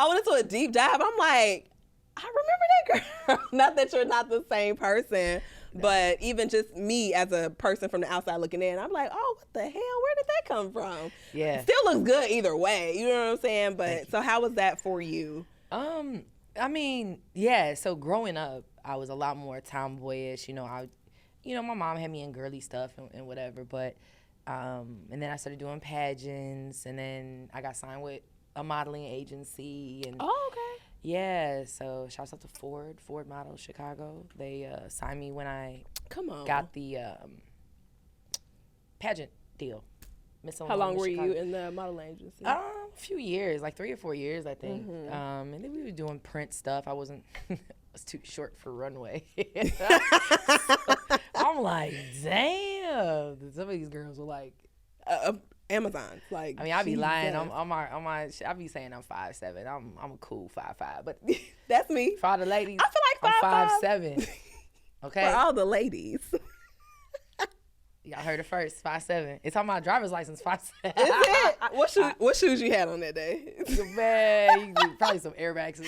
went into a deep dive. I'm like, I remember that girl. Not that you're not the same person, but even just me as a person from the outside looking in, I'm like, oh, what the hell? Where did that come from? Yeah. Still looks good either way. You know what I'm saying? But so how was that for you? I mean, yeah. So growing up, I was a lot more tomboyish. My mom had me in girly stuff and whatever. But and then I started doing pageants, and then I got signed with a modeling agency. And Oh, okay. yeah. So shouts out to Ford Models Chicago. They signed me when I got the pageant deal. How long were you in the modeling agency? A few years, like 3 or 4 years, I think. And then we were doing print stuff. I was too short for runway. I'm like, damn. Some of these girls were like, Amazon. Like, I mean, I be lying. I be saying I'm 5'7". I'm a cool 5'5", but that's me. for all the ladies, I feel like 5'5". 5'7". Okay. For all the ladies. Y'all heard it first. 5'7". It's on my driver's license. 5'7". Is it? What shoes you had on that day? Man, you do probably some airbags.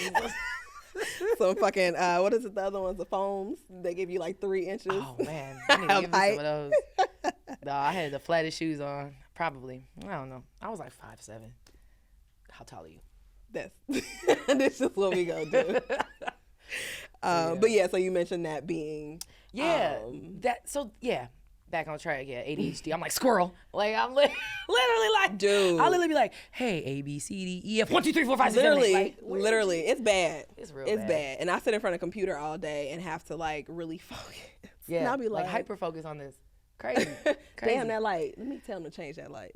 Some fucking what is it? The other ones, the foams. They give you like 3 inches. Oh man, I need to give me some of those. No, I had the flattest shoes on. Probably. I don't know. I was like 5'7". How tall are you? This is what we gonna do. But yeah, so you mentioned that being back on track. Yeah, ADHD. I'm like squirrel. Like I'm literally like, dude. I'll literally be like, hey, A B C D E F 1 2 3 4 5 6 7 8. Literally, it's bad. It's real. It's bad. And I sit in front of a computer all day and have to like really focus. Yeah, and I'll be like hyper focus on this. Crazy. Damn that light. Let me tell them to change that light.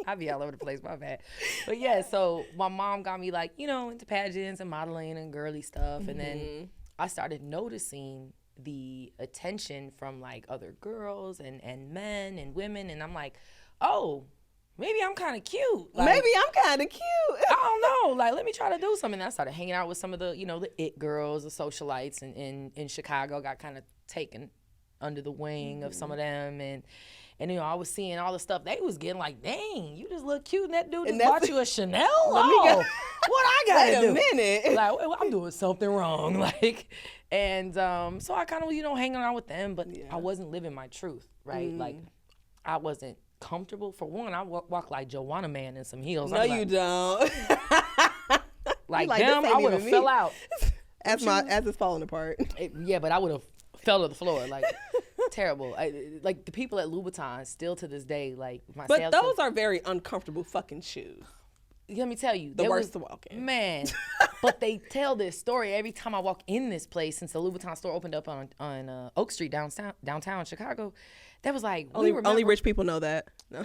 I be all over the place, my bad. But yeah, so my mom got me like, into pageants and modeling and girly stuff. And then I started noticing the attention from like other girls and men and women. And I'm like, oh, maybe I'm kind of cute. Like, maybe I'm kind of cute. I don't know. Like, let me try to do something. And I started hanging out with some of the, the it girls, the socialites in Chicago. Got kind of taken under the wing of some of them. And I was seeing all the stuff they was getting, like, dang, you just look cute, and that dude just bought you a Chanel? What I gotta do? Wait a minute. Like, well, I'm doing something wrong. Like, and so I kind of, hanging out with them, but I wasn't living my truth, right? Like, I wasn't comfortable. For one, I walk like Joanna Man in some heels. No, you don't. Like them, I would have fell out. As it's falling apart. But I would have fell to the floor, like terrible. Like the people at Louboutin still to this day, like my But those are very uncomfortable fucking shoes. Let me tell you, the worst to walk in. Man, but they tell this story every time I walk in this place since the Louboutin store opened up on Oak Street downtown Chicago. That was like only rich people know that. No.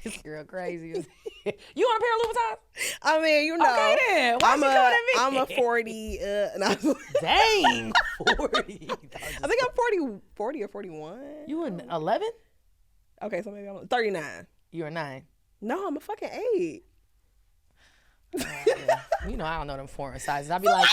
This girl crazy. You want a pair of Louboutins? I mean, Okay then. Why she coming at me? I'm a 40. Dang, 40. I think I'm 40 or 41. You an 11? Okay, so maybe I'm 39. You're a 9. No, I'm a fucking 8. Yeah. You know, I don't know them foreign sizes. I'll be like,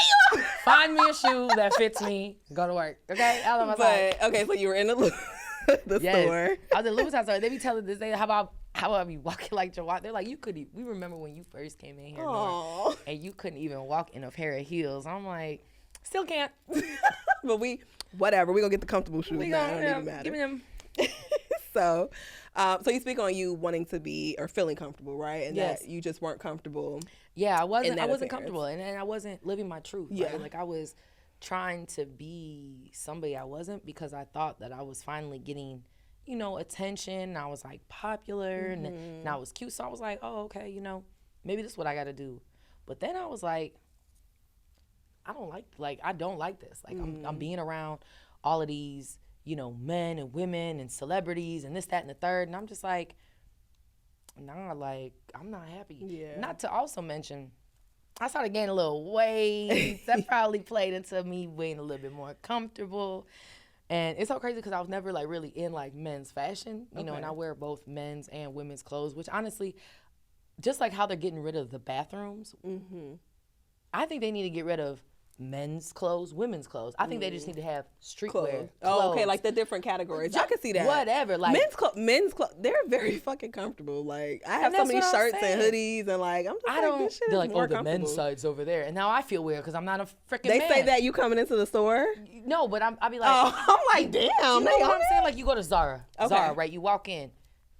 find me a shoe that fits me, go to work. Okay? I love my size. Okay, so you were in the store. I was in Louis' store. They be telling this, how about you walking like Jawad? They're like, we remember when you first came in here, Nora, and you couldn't even walk in a pair of heels. I'm like, still can't. But whatever. We gonna get the comfortable shoes now. It don't even matter. Give me them. So you speak on you wanting to be or feeling comfortable, right? And yes. that you just weren't comfortable. Yeah, I wasn't comfortable, and I wasn't living my truth. Yeah. Right? Like I was trying to be somebody I wasn't because I thought that I was finally getting, attention. I was like popular and I was cute. So I was like, oh, okay, maybe this is what I got to do. But then I was like, I don't like this. Like I'm being around all of these, men and women and celebrities and this, that, and the third. And I'm just like, nah, like, I'm not happy. Yeah. Not to also mention, I started gaining a little weight. That probably played into me being a little bit more comfortable. And it's so crazy because I was never, like, really in, like, men's fashion, and I wear both men's and women's clothes, which honestly, just like how they're getting rid of the bathrooms, I think they need to get rid of men's clothes, women's clothes. I think they just need to have streetwear clothes. Oh, okay, like the different categories. I can see that. Whatever, like men's clothes, they're very fucking comfortable. Like I have so many shirts and hoodies, and like I'm just this shit is more the comfortable. men's side's over there, and now I feel weird because I'm not a freaking man. They say that you coming into the store? No, but I'll be like, I'm like, damn. You know what I'm saying? Like you go to Zara, okay. Right? You walk in,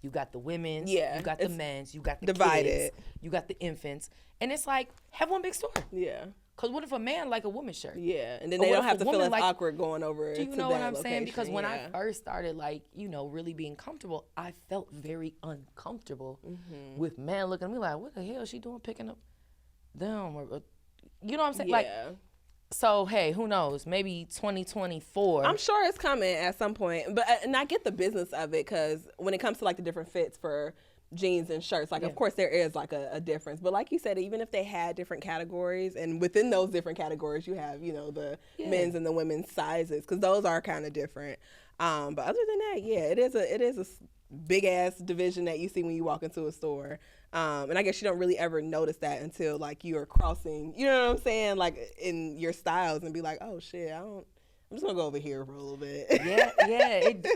you got the women's, you got the men's, you got the divided, kids, you got the infants, and it's like have one big store. Yeah. Because what if a man like a woman's shirt? Yeah, and then they don't have to feel as awkward going over. Do you know what I'm saying? Because when I first started, like, really being comfortable, I felt very uncomfortable with men looking at me like, what the hell is she doing picking up them? Or, you know what I'm saying? Yeah. Like, so, hey, who knows? Maybe 2024. I'm sure it's coming at some point. But and I get the business of it because when it comes to, like, the different fits for jeans and shirts, like of course there is like a difference, but like you said, even if they had different categories, and within those different categories you have the men's and the women's sizes, because those are kind of different, but other than that, it is a big ass division that you see when you walk into a store, and I guess you don't really ever notice that until like you're crossing, you know what I'm saying, like in your styles, and be like, oh shit, I'm just gonna go over here for a little bit.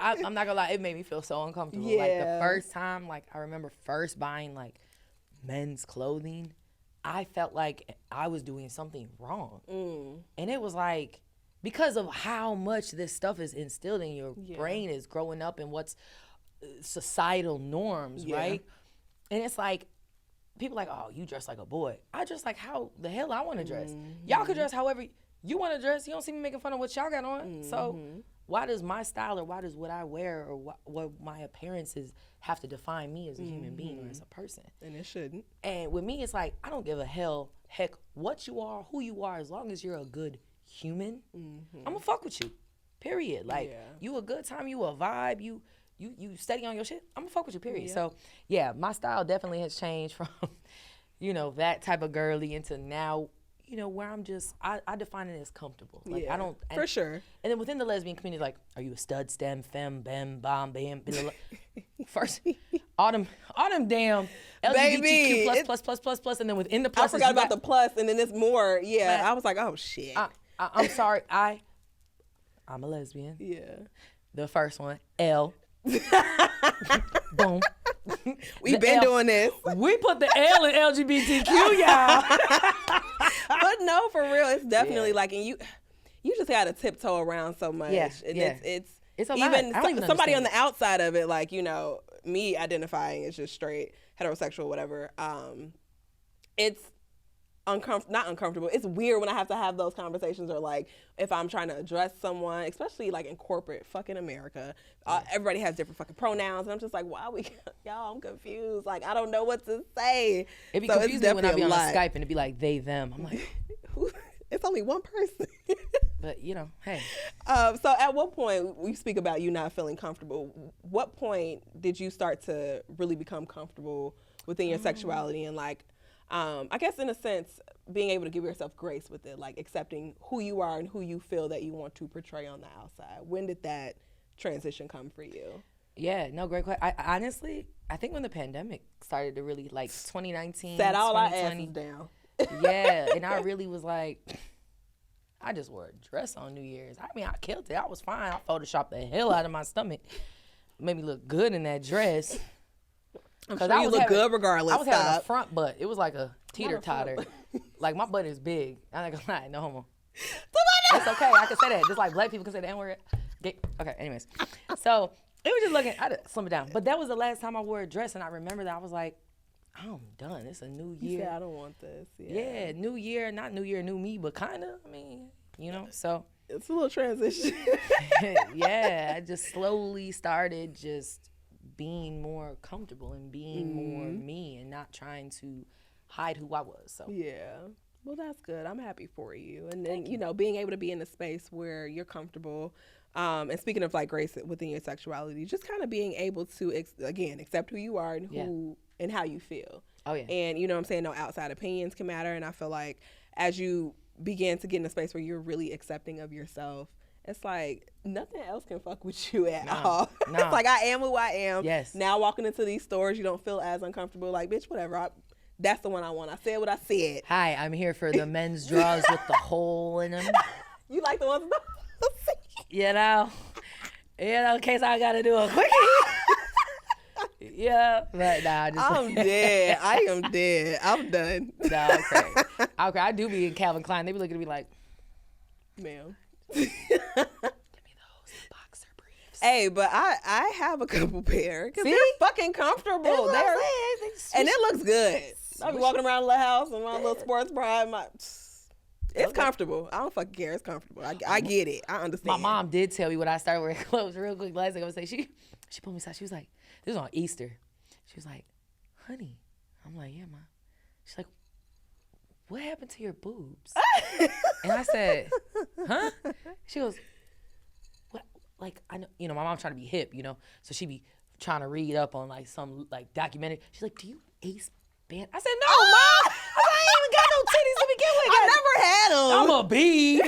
I'm not gonna lie, it made me feel so uncomfortable. Yeah. Like the first time, like I remember first buying like men's clothing, I felt like I was doing something wrong. And it was like, because of how much this stuff is instilled in your brain, is growing up in what's societal norms, right? And it's like, people like, oh, you dress like a boy. I dress like how the hell I wanna dress. Y'all could dress however you want to dress. You don't see me making fun of what y'all got on. So why does my style, or why does what I wear, or what my appearances have to define me as a human being or as a person? And it shouldn't. And with me, it's like, I don't give a heck what you are, who you are, as long as you're a good human, I'm gonna fuck with you. Period. Like you a good time, you a vibe, you steady on your shit, I'm gonna fuck with you, period. So my style definitely has changed from that type of girly into now, where I'm just, I define it as comfortable. Like I don't. For sure. And then within the lesbian community, like, are you a stud, stem, femme, bam, bam, bam? First, all them damn LGBTQ plus, and then within the plus, I forgot about the plus, and then it's more. Yeah, I was like, oh shit. I'm sorry, I'm a lesbian. Yeah. The first one, L. Boom. We've been doing this. We put the L in LGBTQ, y'all. But no, for real, it's definitely like, and you just gotta tiptoe around so much. And it's a lot. Even somebody on the outside of it, like, me identifying as just straight, heterosexual, whatever. It's not uncomfortable. It's weird when I have to have those conversations, or like if I'm trying to address someone, especially like in corporate fucking America, everybody has different fucking pronouns, and I'm just like, y'all, I'm confused. Like, I don't know what to say. It'd be confusing when I be on Skype and it'd be like they, them. I'm like, it's only one person. But hey. So at what point, we speak about you not feeling comfortable, what point did you start to really become comfortable within your sexuality, and like, I guess in a sense, being able to give yourself grace with it, like accepting who you are and who you feel that you want to portray on the outside? When did that transition come for you? Yeah, no, great question. I honestly, I think when the pandemic started to really, like, 2019, Sat all our 2020. asses down. Yeah, and I really was like, I just wore a dress on New Year's. I mean, I killed it. I was fine. I photoshopped the hell out of my stomach. Made me look good in that dress. I'm sure you look good regardless. I was having a front butt. It was like a teeter-totter. Like, my butt is big. I'm not gonna lie, no homo. It's okay. I can say that. Just like black people can say the N-word. Okay, anyways. So, it was just looking, I had to slim it down. But that was the last time I wore a dress, and I remember that I was like, I'm done. It's a new year. You said, I don't want this. Yeah, new year, not new year, new me, but kind of, I mean, you know, so. It's a little transition. Yeah, I just slowly started just being more comfortable and being more me and not trying to hide who I was. So yeah. Well, that's good. I'm happy for you. And then, you know, being able to be in a space where you're comfortable. And speaking of like grace within your sexuality, just kind of being able to, again, accept who you are and who and how you feel. Oh, yeah. And, you know what I'm saying, no outside opinions can matter. And I feel like as you begin to get in a space where you're really accepting of yourself, it's like nothing else can fuck with you at all. No. It's like I am who I am. Yes. Now walking into these stores, you don't feel as uncomfortable. Like, bitch, whatever. That's the one I want. I said what I said. Hi, I'm here for the men's drawers with the hole in them. You like the ones with the You know, in case I got to do a quickie. Yeah, but nah, I'm dead. I am dead. I'm done. Nah, okay. Okay, I do be in Calvin Klein. They be looking at me like, ma'am. Give me those boxer briefs. Hey, but I have a couple pair because they're fucking comfortable. And it looks good. I be walking around the house in my little sports bra. It's comfortable. I don't fucking care. It's comfortable. I get it. I understand. My mom did tell me when I started wearing clothes real quick last thing I was say she pulled me aside. She was like, this was on Easter. She was like, honey. I'm like, yeah, Mom. She's like, what happened to your boobs? And I said, huh? She goes, what? Like, I know, you know, my mom's trying to be hip, you know, so she be trying to read up on like some like documentary. She's like, do you ace band? I said, no, Mom. I ain't even got no titties to begin with. I never had them. I'm a bee,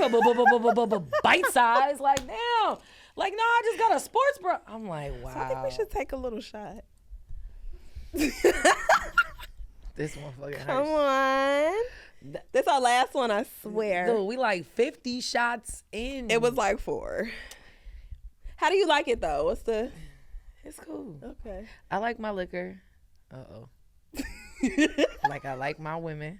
bite size. Like, damn. Like, no, I just got a sports bra. I'm like, wow. So I think we should take a little shot. This motherfucker hurts. Come on. This our last one, I swear. Dude, we like 50 shots in. It was like 4. How do you like it though? It's cool. Okay. I like my liquor. Like I like my women.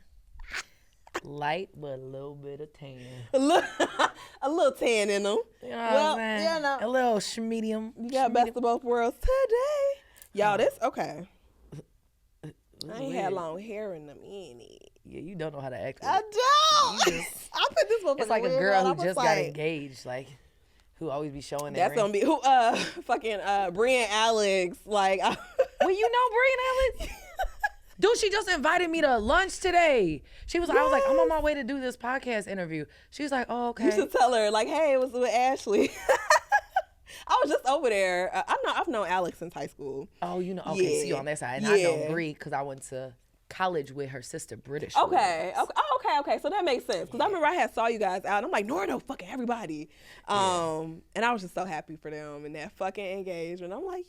Light, but a little bit of tan. A little tan in them. You know what I'm saying? You know. A little medium. You got best of both worlds today. Y'all, this, okay. I ain't had long hair in them any. Yeah, you don't know how to act. I don't. I put this one. It's like a girl who just got engaged, like who always be showing that. That's gonna be who? Fucking Brie and Alex. Like, well, you know Brie and Alex. Dude, she just invited me to lunch today. She was like, I was like, I'm on my way to do this podcast interview. She was like, oh, okay. You should tell her, like, hey, it was with Ashley. I was just over there. I've known Alex since high school. Oh, you know, okay, yeah. So you on that side. And I know Brie because I went to college with her sister, British. Okay. Okay. So that makes sense. Because I remember I had saw you guys out. And I'm like, Nora know fucking everybody. And I was just so happy for them and that fucking engagement. I'm like,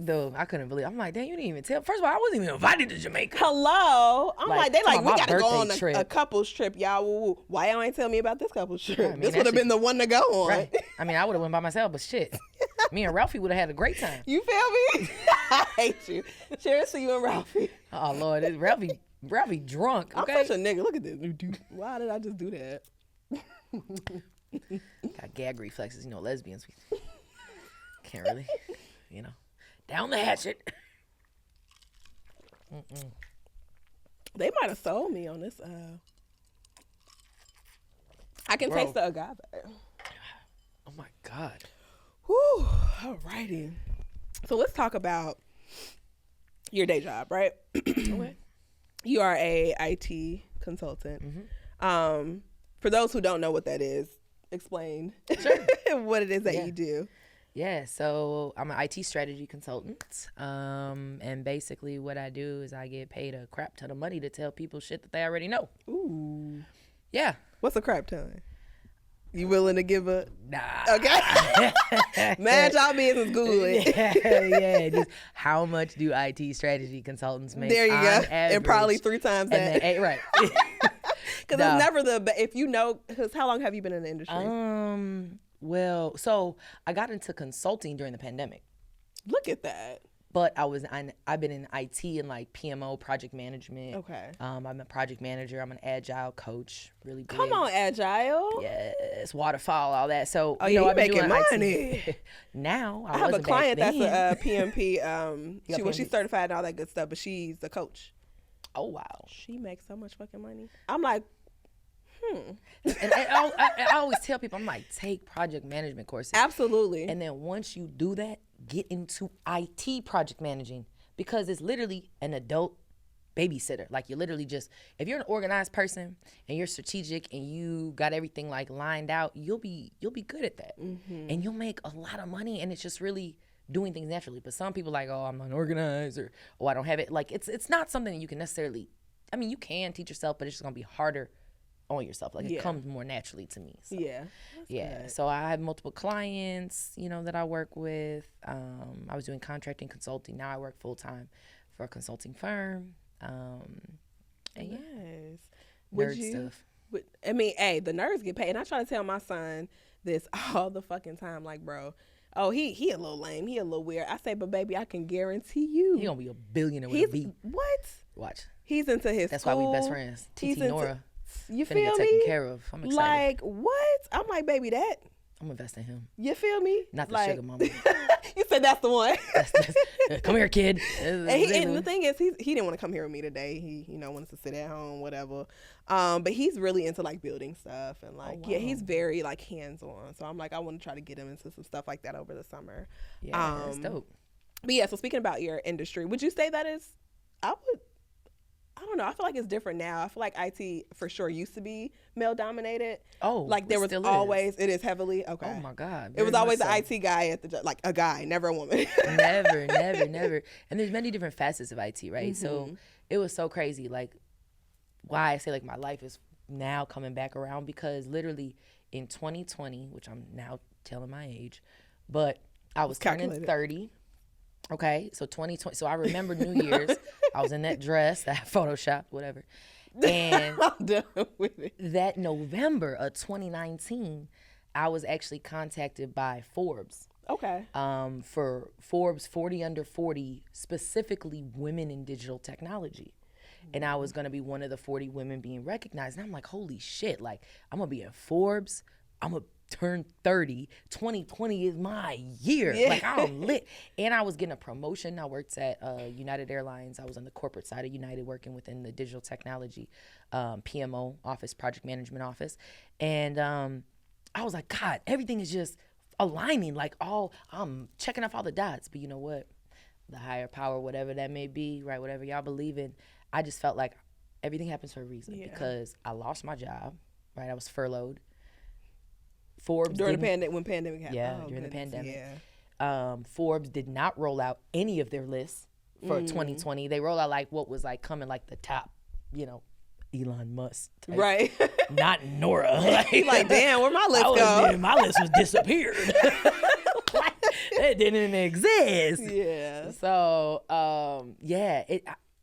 Dude, I couldn't believe. I'm like, damn, you didn't even tell. First of all, I wasn't even invited to Jamaica. Hello. I'm like they like, we gotta go on a couples trip, y'all. Woo. Why y'all ain't tell me about this couples trip? I mean, this would have been the one to go on. Right. I mean, I would have went by myself, but shit. Me and Ralphie would have had a great time. You feel me? I hate you. Cheers to you and Ralphie. Oh Lord, Ralphie drunk. Okay? I'm such a nigga. Look at this. Why did I just do that? Got gag reflexes, you know, lesbians. Can't really, you know. Down the hatchet. They might have sold me on this. I can taste the agave. Oh my God. Whew. Alrighty. So let's talk about your day job, right? Okay. You are a IT consultant. Mm-hmm. For those who don't know what that is, explain what it is that you do. Yeah, so I'm an IT strategy consultant, and basically what I do is I get paid a crap ton of money to tell people shit that they already know. Ooh. Yeah. What's a crap ton? You willing to give a? Nah. Okay. Man, y'all business, Google it. Yeah. Just how much do IT strategy consultants make? There you go. Average? And probably 3 times that. Then, right. Because it's never if you know, because how long have you been in the industry? Well, so I got into consulting during the pandemic. Look at that. But I've been in IT and like PMO, project management. Okay. I'm a project manager. I'm an agile coach. Really big. Come on, agile. Yes, waterfall, all that. So you I've been making doing money. IT. Now I have a client that's a PMP. PMP? She's certified and all that good stuff, but she's a coach. Oh wow. She makes so much fucking money. I'm like, And I always tell people, I'm like, take project management courses. Absolutely. And then once you do that, get into IT project managing, because it's literally an adult babysitter. Like, you're literally just, if you're an organized person and you're strategic and you got everything like lined out, you'll be good at that. Mm-hmm. And you'll make a lot of money, and it's just really doing things naturally. But some people like, oh, I'm unorganized, or oh, I don't have it. Like, it's not something that you can necessarily, I mean, you can teach yourself, but it's just gonna be harder on yourself. Like, it comes more naturally to me. So. Yeah. Good. So I have multiple clients, that I work with. I was doing contracting consulting. Now I work full time for a consulting firm. And Nice. Nerd stuff. I mean, hey, the nerds get paid. And I try to tell my son this all the fucking time. Like, bro, oh, he a little lame. He a little weird. I say, but baby, I can guarantee you. He gonna be a billionaire with a beat. What? Watch. He's into his That's school. why we best friends. TT Nora. You Finna feel get me? taken care of. I'm excited. Like, what? I'm like, baby, that. I'm investing in him. You feel me? Not the sugar mama. You said that's the one. Come here, kid. And the thing is, he didn't want to come here with me today. He, wanted to sit at home, whatever. But he's really into like building stuff and like, wow. he's very like hands on. So I'm like, I want to try to get him into some stuff like that over the summer. Yeah, that's dope. But yeah, so speaking about your industry, would you say that is? I don't know. I feel like it's different now. I feel like IT for sure used to be male dominated. Oh, like there was always it is heavily okay. Oh my God, it was always the IT guy at the like a guy, never a woman. never. And there's many different facets of IT, right? Mm-hmm. So it was so crazy. Like, why I say like my life is now coming back around, because literally in 2020, which I'm now telling my age, but I was turning 30. Okay, so 2020. So I remember New Year's. I was in that dress that I photoshopped, whatever. And I'm done with it. That November of 2019, I was actually contacted by Forbes. Okay. For Forbes 40 under 40, specifically women in digital technology. And I was going to be one of the 40 women being recognized. And I'm like, holy shit, like, I'm going to be in Forbes. I'm going to turn 30. 2020 is my year. Yeah. Like, I'm lit. And I was getting a promotion. I worked at United Airlines. I was on the corporate side of United, working within the digital technology PMO office, project management office. And I was like, God, everything is just aligning. Like, I'm checking off all the dots. But you know what? The higher power, whatever that may be, right, whatever y'all believe in, I just felt like everything happens for a reason. Because I lost my job, right? I was furloughed. Forbes during the pandemic, when pandemic happened. Yeah, during the pandemic. Yeah. Forbes did not roll out any of their lists for 2020. They rolled out like what was like coming like the top, Elon Musk type. Right. Not Nora. Like, damn, where my list go? My list was disappeared. It didn't exist. Yeah. So,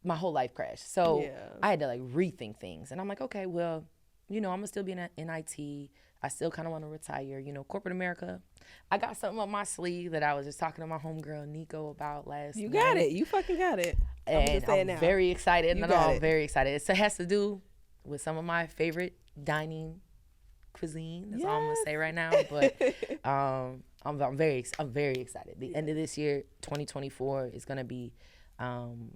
my whole life crashed. So I had to like rethink things. And I'm like, okay, well, I'm going to still be in IT. I still kind of want to retire. Corporate America, I got something up my sleeve that I was just talking to my homegirl, Nico, about last night. You got it. You fucking got it. And I'm very excited. I'm very excited. It has to do with some of my favorite dining cuisine. That's all I'm going to say right now. But I'm very excited. The end of this year, 2024, is going to be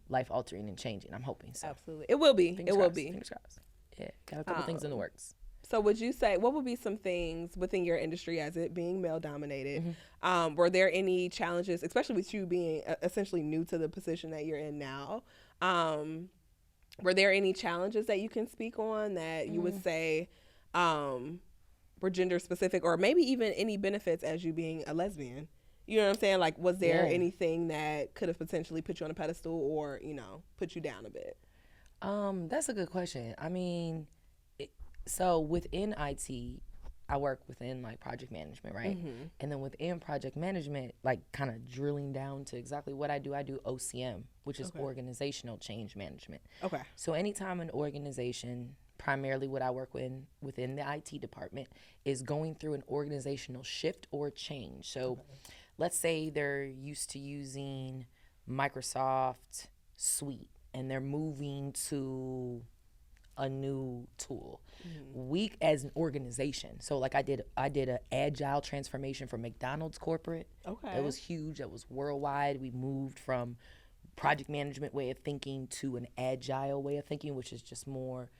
life-altering and changing, I'm hoping. So. Absolutely. It will be. Fingers crossed. Yeah, got a couple things in the works. So would you say, what would be some things within your industry as it being male dominated? Mm-hmm. Were there any challenges, especially with you being essentially new to the position that you're in now? Were there any challenges that you can speak on that you would say were gender specific, or maybe even any benefits as you being a lesbian? You know what I'm saying? Like, was there anything that could have potentially put you on a pedestal or, put you down a bit? That's a good question. I mean, so within IT, I work within like project management, right? And then within project management, like kind of drilling down to exactly what I do OCM, which is organizational change management. Okay. So anytime an organization, primarily what I work within the IT department, is going through an organizational shift or change. So let's say they're used to using Microsoft Suite and they're moving to a new tool. We as an organization, so like I did an agile transformation for McDonald's corporate. Okay. It was huge. It was worldwide. We moved from project management way of thinking to an agile way of thinking, which is just more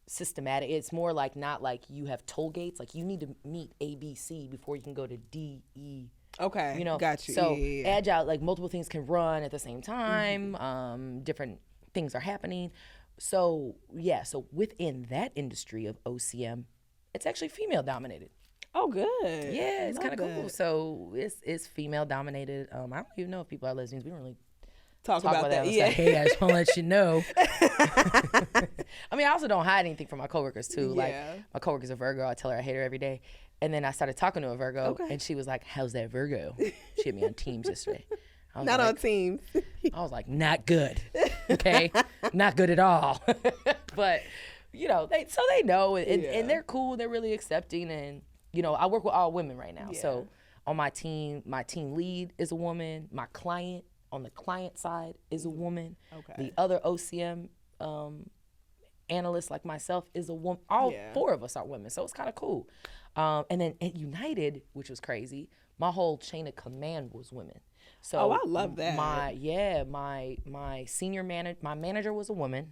systematic. It's more like, not like you have toll gates, like you need to meet ABC before you can go to D, E. Okay. You know, got you. So yeah. agile, like multiple things can run at the same time. Different things are happening. So yeah, so within that industry of OCM, it's actually female dominated. Oh, good. Yeah, it's kind of cool. that. So it's female dominated. I don't even know if people are lesbians. We don't really Talk about that. Yeah. Like, hey, I just want to let you know. I mean, I also don't hide anything from my coworkers too. Like my coworker's a Virgo. I tell her I hate her every day. And then I started talking to a Virgo, and she was like, "How's that Virgo?" She hit me on Teams yesterday. Not on Teams. I was like, "Not good." Okay, not good at all. But you know, they know, and they're cool. They're really accepting, and you know, I work with all women right now. Yeah. So on my team lead is a woman. My client on the client side is a woman. Okay. The other OCM analyst like myself is a woman. All four of us are women, so it's kind of cool. And then at United, which was crazy, my whole chain of command was women. So I love that. My senior manager, my manager was a woman.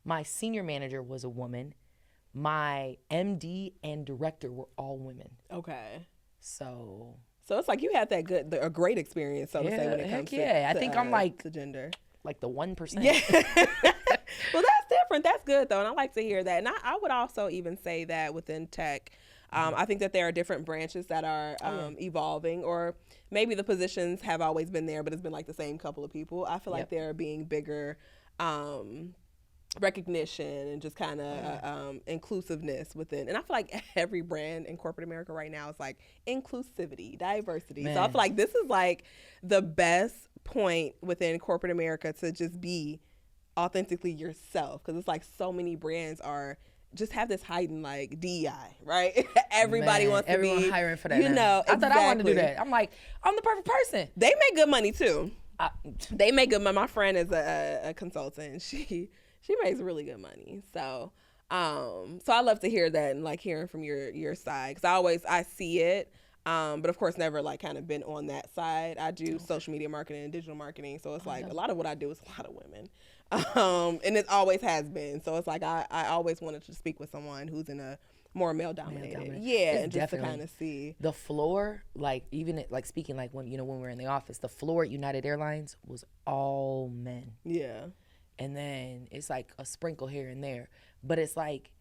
My senior manager was a woman. My MD and director were all women. Okay. So it's like you had a great experience, so to say, when it comes to I think I'm like to gender. Like the 1%. Yeah. Well, that's different. That's good though, and I like to hear that. And I would also even say that within tech, I think that there are different branches that are evolving, or maybe the positions have always been there, but it's been like the same couple of people. I feel like there being bigger recognition and just kind of inclusiveness within. And I feel like every brand in corporate America right now is like inclusivity, diversity. Man. So I feel like this is like the best point within corporate America to just be authentically yourself, because it's like so many brands are just have this heightened like DEI, right? Everybody wants to be. Everyone hiring for that. You know, I thought I wanted to do that. I'm like, I'm the perfect person. They make good money too. They make good money. My friend is a consultant. She makes really good money. So I love to hear that and like hearing from your side, because I see it. But of course, never like kind of been on that side. I do social media marketing and digital marketing, so it's like a lot of what I do is a lot of women, and it always has been. So it's like I always wanted to speak with someone who's in a more male dominated. Yeah, it's and just to kind of see the floor, like even like speaking like when we're in the office, the floor at United Airlines was all men. Yeah, and then it's like a sprinkle here and there, but it's like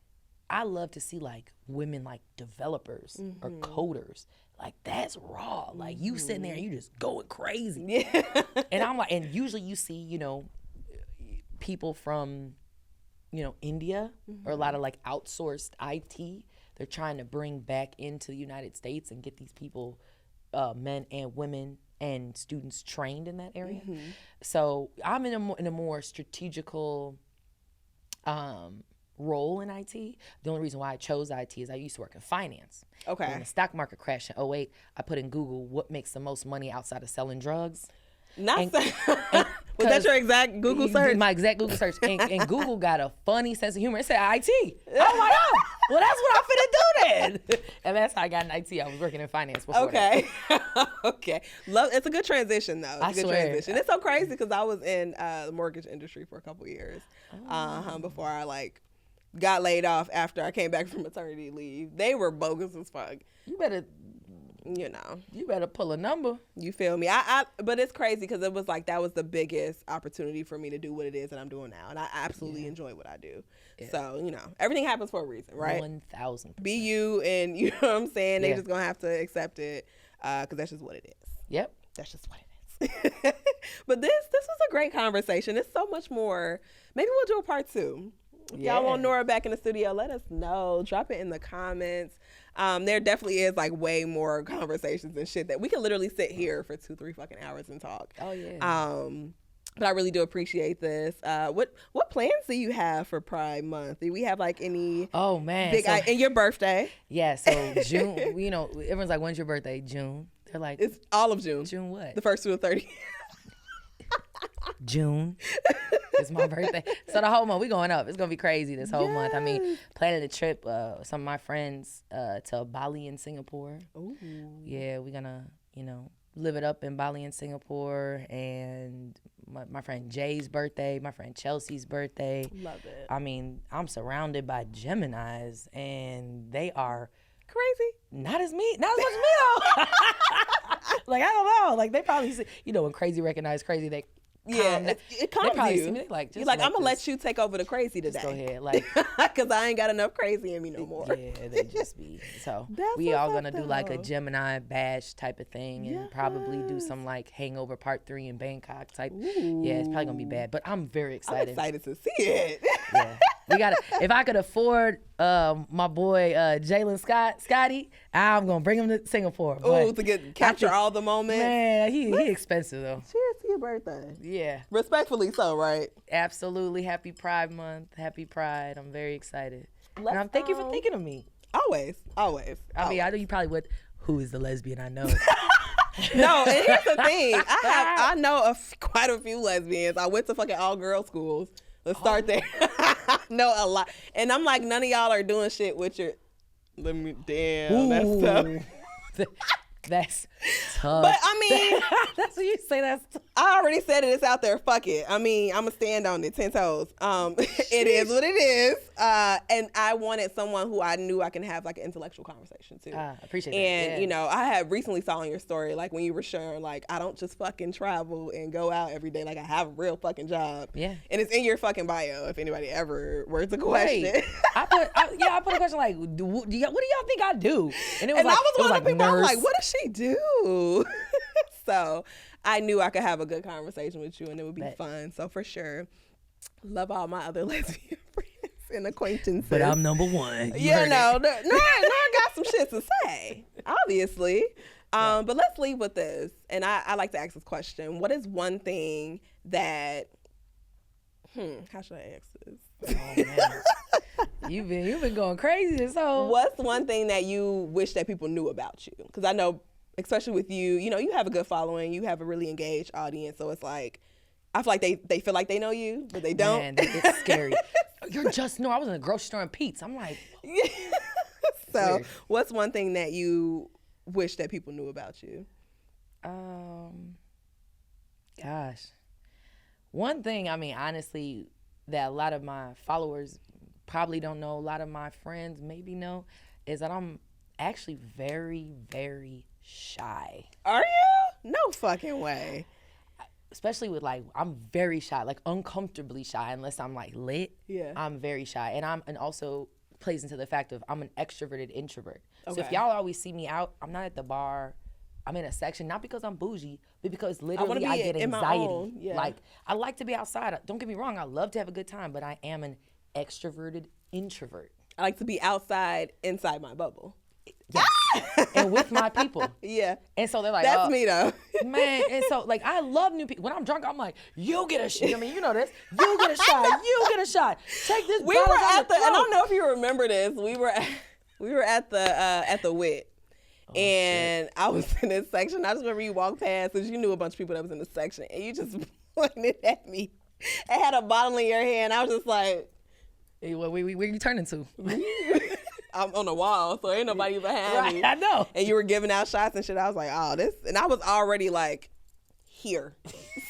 I love to see like women like developers or coders. Like that's raw. Like you sitting there and you just going crazy. Yeah. And I'm like, and usually you see, people from, India or a lot of like outsourced IT. They're trying to bring back into the United States and get these people, men and women and students trained in that area. So I'm in a more strategical role in IT. The only reason why I chose IT is I used to work in finance. Okay. And when the stock market crashed in 2008, I put in Google what makes the most money outside of selling drugs. Was that your exact Google search? My exact Google search. And Google got a funny sense of humor. It said IT. I'm like, oh, well, that's what I'm finna do then. And that's how I got in IT. I was working in finance before. Okay. Okay. It's a good transition, though. It's a good transition. It's so crazy because I was in the mortgage industry for a couple years before I got laid off after I came back from maternity leave. They were bogus as fuck. You better pull a number. You feel me? But it's crazy because it was like that was the biggest opportunity for me to do what it is that I'm doing now, and I absolutely enjoy what I do. Yeah. So everything happens for a reason, right? 1,000%. Be you, and you know what I'm saying. They just gonna have to accept it because that's just what it is. Yep, that's just what it is. But this was a great conversation. It's so much more. Maybe we'll do a part 2. If y'all want Nora back in the studio, let us know. Drop it in the comments. There definitely is like way more conversations and shit that we can literally sit here for 2-3 fucking hours and talk. Oh yeah. But I really do appreciate this. What plans do you have for Pride Month? Do we have like any? Oh man, and your birthday? Yeah, so June. You know, everyone's like, "When's your birthday?" June. They're like, it's all of June. June what? The 1st through the 30th. June. It's my birthday. So the whole month, we going up. It's going to be crazy this whole month. I mean, planning a trip, some of my friends to Bali and Singapore. Ooh. Yeah, we're going to, live it up in Bali and Singapore. And my friend Jay's birthday, my friend Chelsea's birthday. Love it. I mean, I'm surrounded by Geminis, and they are crazy. Not as much as me though. Like, I don't know. Like, they probably see, when crazy recognize crazy, they it calms you. See me, like, you're like, I'm gonna let you take over the crazy today. Just go ahead, like, because I ain't got enough crazy in me no more. Yeah, they just be. So we all gonna do like a Gemini bash type of thing, and probably do some like Hangover Part 3 in Bangkok type. Ooh. Yeah, it's probably gonna be bad, but I'm very excited. I'm excited to see it. Yeah, we gotta. If I could afford my boy Jalen Scotty, I'm gonna bring him to Singapore. Oh, to capture all the moments. Man, he expensive though. Cheers to your birthday. Yeah, respectfully so, right? Absolutely. Happy Pride Month. Happy Pride. I'm very excited. And thank you for thinking of me. Always. I mean, I know you probably would. Who is the lesbian I know? No, and here's the thing. I know quite a few lesbians. I went to fucking all girls schools. Let's start there. I know a lot. And I'm like, none of y'all are doing shit with your. Damn, that's tough. That's tough. But I mean, that's what you say. That's tough. I already said it. It's out there. Fuck it. I mean, I'm gonna stand on it 10 toes. It is what it is. And I wanted someone who I knew I can have like an intellectual conversation too. Appreciate that. And I had recently saw on your story like when you were sharing like I don't just fucking travel and go out every day. Like I have a real fucking job. Yeah. And it's in your fucking bio if anybody ever were to question. Right. I put a question like, what do y'all think I do? And it was I was one of the people. nurse. I was like, what does she do? So I knew I could have a good conversation with you and it would be fun. So for sure, love all my other lesbian friends and acquaintances. But I'm number one. Nora got some shit to say, obviously. But let's leave with this. And I like to ask this question. What is one thing that, how should I ask this? Oh, man. You've been going crazy this whole. What's one thing that you wish that people knew about you? Because I know, especially with you, you have a good following. You have a really engaged audience. So it's like, I feel like they feel like they know you, but they don't. Man, it's scary. You're just I was in the grocery store in Pete's. I'm like. So what's one thing that you wish that people knew about you? Gosh. One thing, I mean, honestly, that a lot of my followers probably don't know, a lot of my friends maybe know, is that I'm actually very, very shy. Are you? No fucking way. Especially with like, I'm very shy, like uncomfortably shy unless I'm like lit. Yeah. I'm very shy. And also plays into the fact of I'm an extroverted introvert. Okay. So if y'all always see me out, I'm not at the bar. I'm in a section, not because I'm bougie, but because literally I get anxiety. Yeah. Like, I like to be outside. Don't get me wrong, I love to have a good time, but I am an extroverted introvert. I like to be outside, inside my bubble. Yes. And with my people. Yeah. And so they're like, that's me though. Man, and so like I love new people. When I'm drunk, I'm like, you get a shot. I mean, you know this. You get a shot. You get a shot. Take this. We were at the and I don't know if you remember this. We were at the WIT. And shit. I was in this section. I just remember you walked past because you knew a bunch of people that was in the section, and you just pointed at me and had a bottle in your hand. I was just like, hey, where you turning to? I'm on the wall, so ain't nobody behind me. I know. And you were giving out shots and shit. I was like, oh, this. And I was already like, here.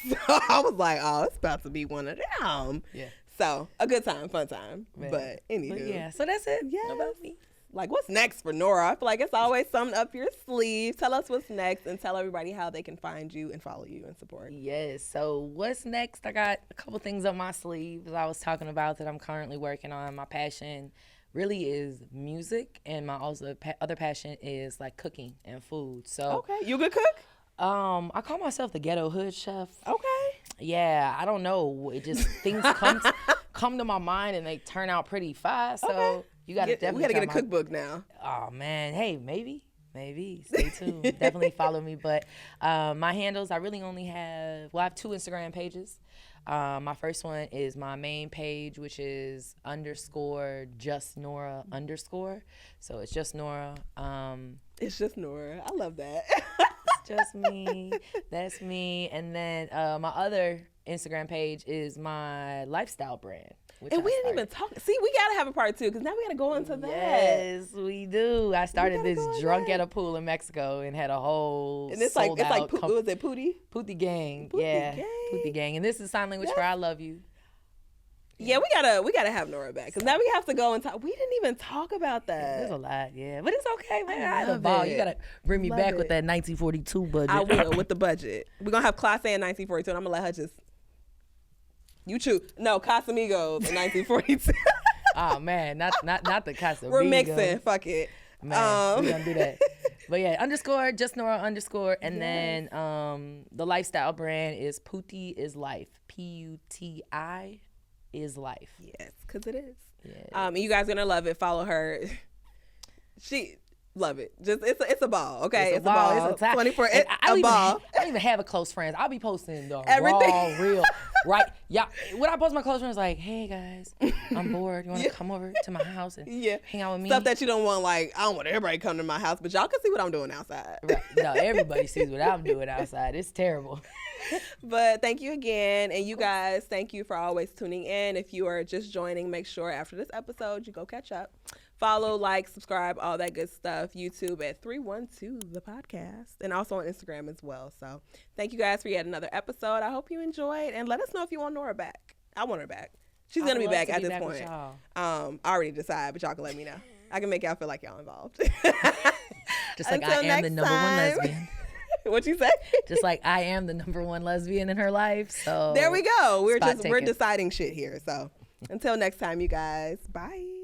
So I was like, oh, it's about to be one of them. Yeah. So a good time, fun time. Man. But anywho. But yeah, so that's it. Yeah. About me. Like, what's next for Nora? I feel like it's always something up your sleeve. Tell us what's next and tell everybody how they can find you and follow you and support. Yes. So what's next? I got a couple things up my sleeve that I was talking about that I'm currently working on. My passion really is music, and my other passion is like cooking and food. So okay, you a good cook? I call myself the ghetto hood chef. Okay. Yeah, I don't know. It just things come to my mind and they turn out pretty fast. So. Okay. You got to definitely. We got to get a cookbook now. Oh man, hey, maybe. Stay tuned. Definitely follow me. But my handles, I really only have. Well, I have 2 Instagram pages. My first one is my main page, which is _justNora _. So it's just Nora. It's just Nora. I love that. It's just me. That's me. And then my other Instagram page is my lifestyle brand. And we didn't even talk. See, we got to have a part 2 because now we got to go into that. Yes, we do. I started this drunk at a pool in Mexico and had a whole and it's like was it Pootie? Pootie Gang. Pootie Gang. And this is sign language for I love you. Yeah, we gotta have Nora back because now we have to go and talk. We didn't even talk about that. There's a lot, but it's okay, man. I had a ball. You gotta bring me back with that 1942 budget. I will with the budget. We're gonna have Clase in 1942, and I'm gonna let her just. You choose. No, Casamigos in 1942. Oh man, not the Casamigos. We're mixing. Fuck it. Man, we gonna do that. But yeah, just Nora _, and then the lifestyle brand is Pootie is Life. PUTI is life. Yes, because it is. Yeah. You guys gonna love it. Follow her. She love it. Just it's a ball. Okay, it's a ball. It's a 24. A ball. I don't even have a close friends. I'll be posting the everything. Raw, real, right? Yeah. When I post my close friends, like, hey guys, I'm bored. You want to come over to my house and hang out with me? Stuff that you don't want. Like, I don't want everybody to come to my house, but y'all can see what I'm doing outside. Right. No, everybody sees what I'm doing outside. It's terrible. But thank you again. And you guys, thank you for always tuning in. If you are just joining, make sure after this episode, you go catch up. Follow, like, subscribe, all that good stuff. YouTube at 312 the podcast. And also on Instagram as well. So thank you guys for yet another episode. I hope you enjoyed. And let us know if you want Nora back. I want her back. She's going to be back at this point. I already decided, but y'all can let me know. I can make y'all feel like y'all involved. Just like I am the number one lesbian. What you say? Just like I am the number one lesbian in her life. So there we go. We're deciding shit here. So until next time, you guys. Bye.